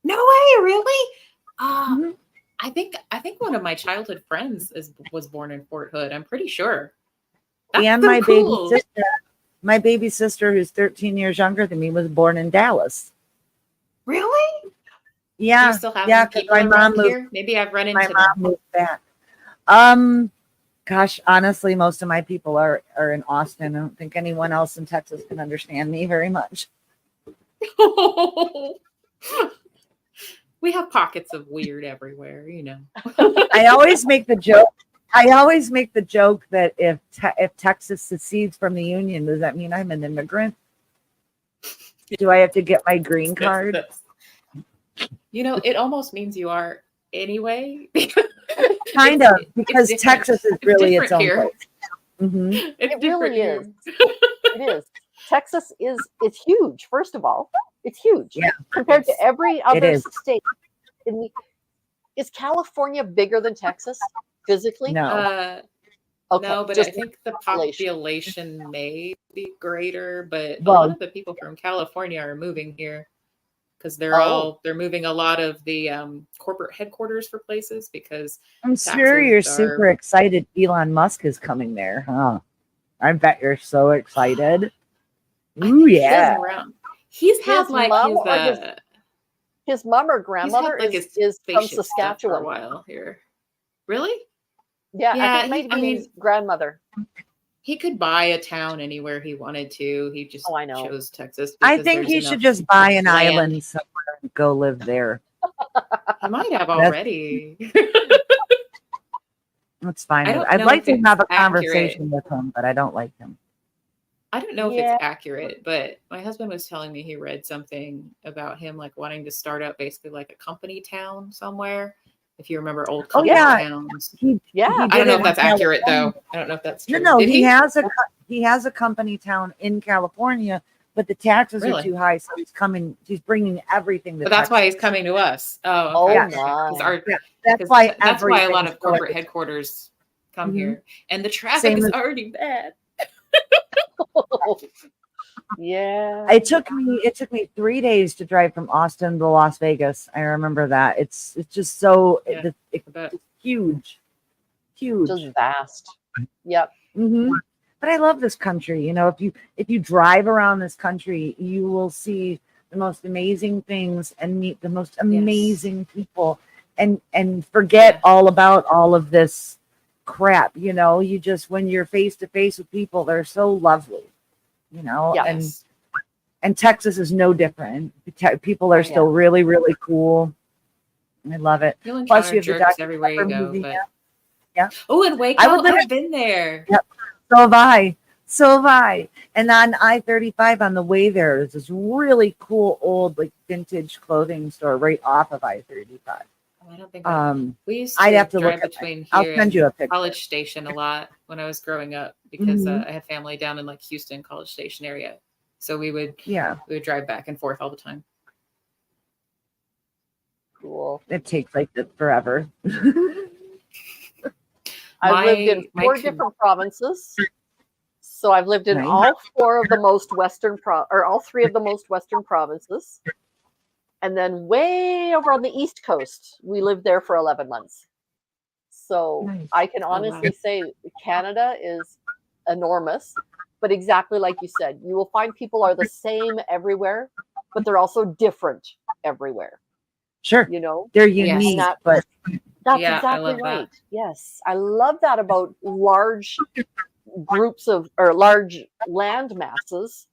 No way, really? Mhm. I think one of my childhood friends was born in Fort Hood. I'm pretty sure. That's And so my cool. my baby sister, who's 13 years younger than me, was born in Dallas. Really? Do Yeah, you still have yeah, any because people my mom around moved. here? Maybe I've run My into mom them. moved back. Gosh, honestly, most of my people are in Austin. I don't think anyone else in Texas can understand me very much. We have pockets of weird everywhere, you know. I always make the joke. That if Texas secedes from the Union, does that mean I'm an immigrant? Do I have to get my green card? You know, it almost means you are anyway. Kind of, because different. Texas is really its own here. place. Mm-hmm. It's It different really here. is. It is. Texas it's huge. First of all, it's huge. Yeah. Compared to every other is. state. Is California bigger than Texas physically? No. Okay. No, but just I think the population may be greater, but a Well- lot of the people from California are moving here because they're moving a lot of the corporate headquarters for places because I'm sure you're taxes super excited Elon Musk is coming there, huh? I bet you're so excited. Ooh, yeah. He's had His like mom or his mom or grandmother like is his from spaceship stuff for a Saskatchewan. while here. Really? Yeah, Yeah, I think maybe his grandmother. He could buy a town anywhere he wanted to. He just I know. chose Texas. I because think there's he should enough just buy an land. island somewhere and go live there. He might have already. That's fine. I don't I'd know like if to it's have a accurate. conversation with him, but I don't like him. I don't know if Yeah. it's accurate, but my husband was telling me he read something about him like wanting to start up basically like a company town somewhere. If you remember old company towns. Yeah. I don't know if that's accurate though. I don't know if that's true. No, Did he has a company town in California, but the taxes are too high, so he's bringing everything to But that's why Texas. he's coming to us. Oh, okay. my. That's why a lot of everything's corporate going- headquarters come Mhm. here. And the traffic Same is as- already bad. Yeah. It took me 3 days to drive from Austin to Las Vegas. I remember that. It's just so it's huge. Just vast. Yep. Mm-hmm. But I love this country. You know, if you drive around this country, you will see the most amazing things and meet the most amazing people, and forget all about all of this crap. You know, you just when you're face to face with people, they're so lovely. You know, and Texas is no different. People are still really, really cool. I love it. You'll Plus, you encounter have the jerks Dr. everywhere you Pepper go. movie. But... Yeah. Oh, and Waco, I've been there. Yep. So have I. And on I-35 on the way there's this really cool old like vintage clothing store right off of I-35. I don't think we used to I'd have to drive look at between I'll here send you a and picture. College Station a lot when I was growing up because I had family down in like Houston, College Station area. So we would drive back and forth all the time. Cool. It takes like forever. I've lived in four different provinces. So I've lived in all four of the most western all three of the most western provinces. And then way over on the East Coast, we lived there for 11 months. So Nice. I can wow. honestly say Canada is enormous, but exactly like you said, you will find people are the same everywhere, but they're also different everywhere, Sure. you know? They're Yes. unique, that- but That's Yeah, I exactly love that. right. Yes. I love that about large groups of, or large land masses,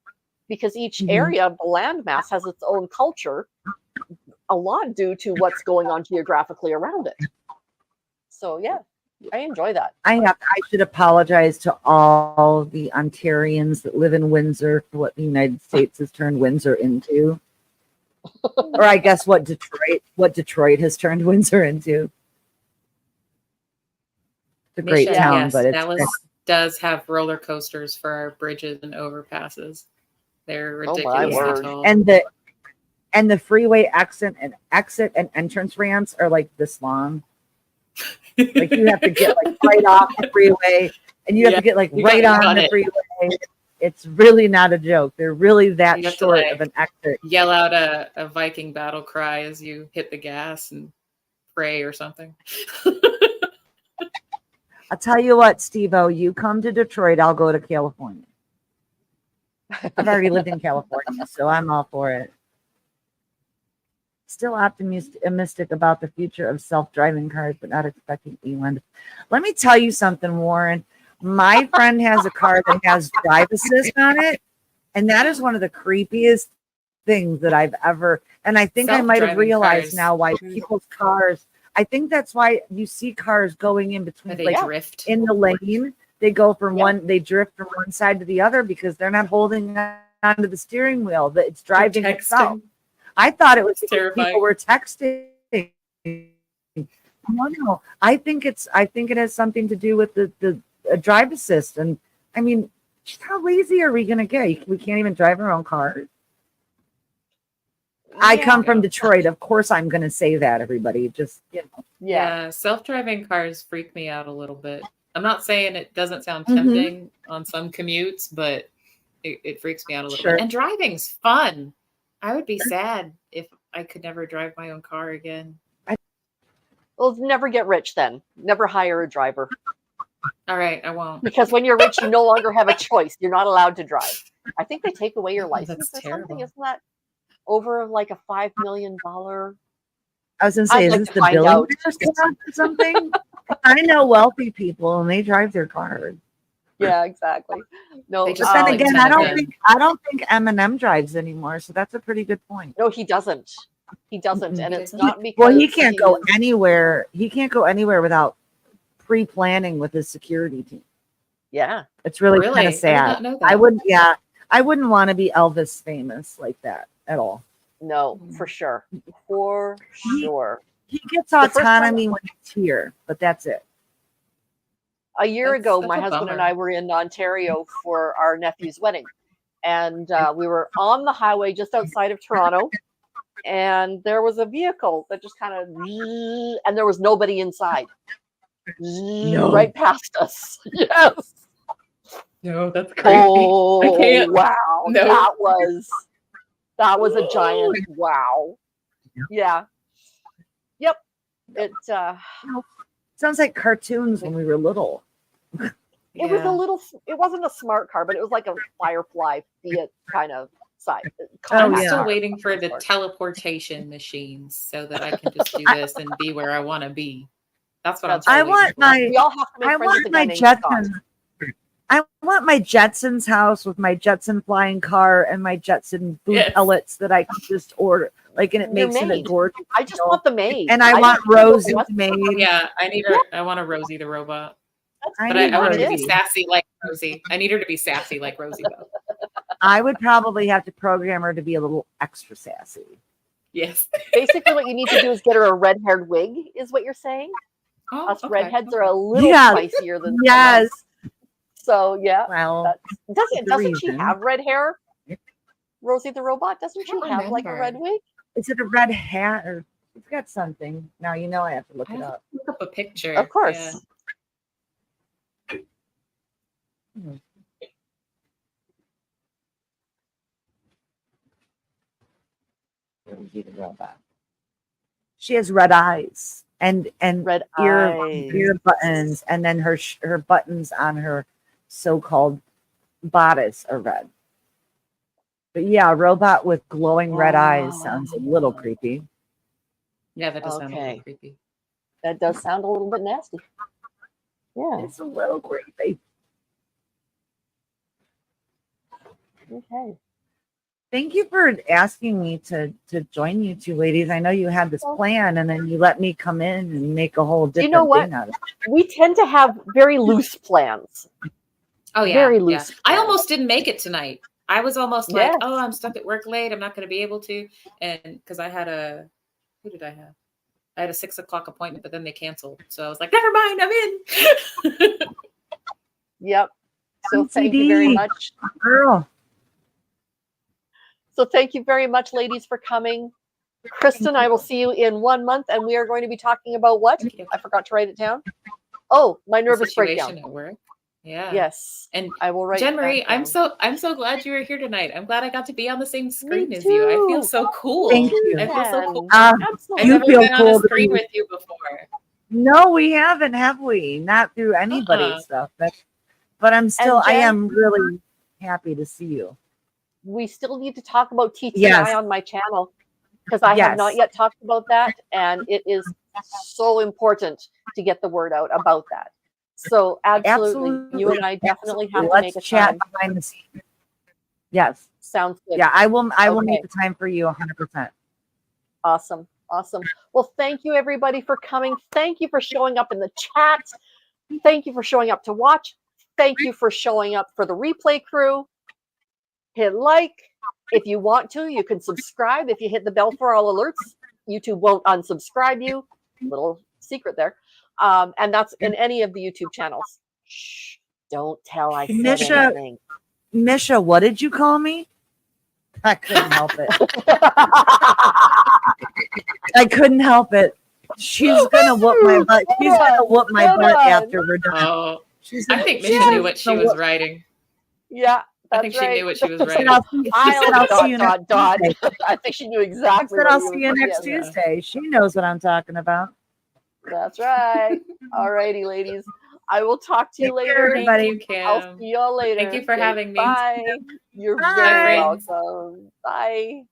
because each Mhm. area of the land mass has its own culture, a lot due to what's going on geographically around it. So yeah, I enjoy that. I should apologize to all the Ontarians that live in Windsor for what the United States has turned Windsor into. Or I guess what Detroit has turned Windsor into. It's a great Misha, town, yes, but it's Dallas does have roller coasters for our bridges and overpasses. They're Oh, my ridiculously word. tall. and the freeway exit and entrance ramps are like this long. Like you have to get like right off the freeway, and you have to get like you right gotta on run the it. freeway. It's really not a joke. They're really that You have to, short like, of an exit. Yell out a Viking battle cry as you hit the gas and pray or something. I'll tell you what, Steve-O, you come to Detroit, I'll go to California. I've already lived in California, so I'm all for it. Still optimistic about the future of self-driving cars, but not expecting Elon. Let me tell you something, Warren. My friend has a car that has drive assist on it, and that is one of the creepiest things that I've ever. And I think I might have Self-driving realized cars. now why people's cars. I think that's why you see cars going in Where between, they like drift. in the lane. They go from Yeah. they drift from one side to the other because they're not holding onto the steering wheel. That it's driving They're itself. texting. I thought it was because Terrifying. people were texting. No, I think it has something to do with the drive assist. And I mean, just how lazy are we going to get? We can't even drive our own cars. I come from Detroit. Of course, I'm going to say that. Everybody, just Yeah. Self-driving cars freak me out a little bit. I'm not saying it doesn't sound Mhm. tempting on some commutes, but it freaks me out a little Sure. bit. And driving's fun. I would be sad if I could never drive my own car again. Well, never get rich then. Never hire a driver. All right, I won't. Because when you're rich, you no longer have a choice. You're not allowed to drive. I think they take away your Oh, license that's or something. terrible. Isn't that over like a $5 million? I was going to say, I'd is like this to the find billing out. or something? I know wealthy people and they drive their cars. Yeah, exactly. No, They But just then like again, 10 I of don't them. think Eminem drives anymore. So that's a pretty good point. no, he doesn't. He doesn't, Mm-mm. and He it's doesn't? not because Well, he can't go is- anywhere. He can't go anywhere without pre-planning with his security team. Yeah, It's really Really? kind I of did sad. not know that. I wouldn't want to be Elvis famous like that at all. no, for sure, for sure. He gets The first time- autonomy when he's here, but that's it. A year That's ago, my a husband and bummer. I were in Ontario for our nephew's wedding, and we were on the highway just outside of Toronto, and there was a vehicle that just kind of, and there was nobody inside. No. Right past us. Yes. No, that's crazy. Oh, I can't. wow. No. That was a giant wow. Yeah. Yep. It Sounds like cartoons when we were little. it was a little, it wasn't a smart car, but it was like a Firefly Fiat kind of size. I'm yeah. still waiting for the teleportation machines so that I can just do this and be where I want to be. That's what I'm That's I still want waiting for. my We all have to make I friends with want a guy my named Scott. Jetsons. I want my Jetsons house with my Jetson flying car and my Jetson food Yes. pellets that I can just order. Like, and it They're makes it a made. gorgeous. I just want the maid. And I want don't- Rosie What's- made. Yeah, I want a Rosie the robot. I But need I want her to be Rosie. sassy like Rosie. I need her to be sassy like Rosie though. I would probably have to program her to be a little extra sassy. Yes. Basically, what you need to do is get her a red-haired wig, is what you're saying? Oh, Us okay, redheads okay. are a little Yeah. spicier than some Yes. else. So yeah, Well, doesn't the she reason. have red hair? Rosie the robot, doesn't she I have don't like a red remember. wig? is it a red hat or it's got something? Now you know I have to look I it have up. to look up a picture. Of course. Yeah. Rosie the robot. She has red eyes and Red eyes. ear buttons, and then her buttons on her so-called bodice are red. But yeah, a robot with glowing red eyes sounds a little creepy. Yeah, that does sound a Okay. little creepy. That does sound a little bit nasty. Yeah. It's a little creepy. Okay. Thank you for asking me to join you two ladies. I know you had this plan, and then you let me come in and make a whole different You know what? thing out of it. We tend to have very loose plans. Oh yeah, Very yeah. loose. I plans. almost didn't make it tonight. I was almost like, Yes. oh, I'm stuck at work late. I'm not going to be able to. And because I had who did I have? I had a 6 o'clock appointment, but then they canceled. So I was like, never mind, I'm in. Yep. So thank you very MCD. much. Girl. So thank you very much, ladies, for coming. Kristen, I will see you in 1 month, and we are going to be talking about what? Thank you. I forgot to write it down. Oh, my The nervous situation breakdown. at work. Yeah. Yes. And I will write Jenn that Marie, down. I'm so glad you were here tonight. I'm glad I got to be on the same screen Me as you. I feel too. so cool. Thank you. I feel so cool. Absolutely. I've You never feel been on cool a to screen be- with you before. No, we haven't, have we? Not through anybody's stuff. But I'm still, I Jen? am really happy to see you. We still need to talk about TTI Yes. on my channel because I have not yet talked about that, and it is so important to get the word out about that. So absolutely, you and I definitely have to Let's make a chat time. behind the scenes. Yes. Sounds good. Yeah, I will make Okay. the time for you 100%. Awesome. Awesome. Well, thank you everybody for coming. Thank you for showing up in the chat. Thank you for showing up to watch. Thank you for showing up for the replay crew. Hit like. If you want to, you can subscribe. If you hit the bell for all alerts, YouTube won't unsubscribe you. Little secret there. And that's in any of the YouTube channels. Shh, don't tell I said Misha. anything. Misha, what did you call me? I couldn't help it. I couldn't help it. She's gonna whoop my butt. She's gonna whoop my Hold butt on. after we're done. Oh, She's I gonna- think she's Misha gonna knew what she whoop- was writing. Yeah, I that's think right. she knew what she was She said, writing. I'll see you next Tuesday. I think she knew She exactly said, what I'll he see you was next saying. Tuesday. She knows what I'm talking about. That's right. All righty, ladies. I will talk to you Take care, later. everybody. Thank you, I'll Kim. see y'all later. Thank you for Okay, having me. Bye. You're Bye. very Bye, friends. welcome. Bye.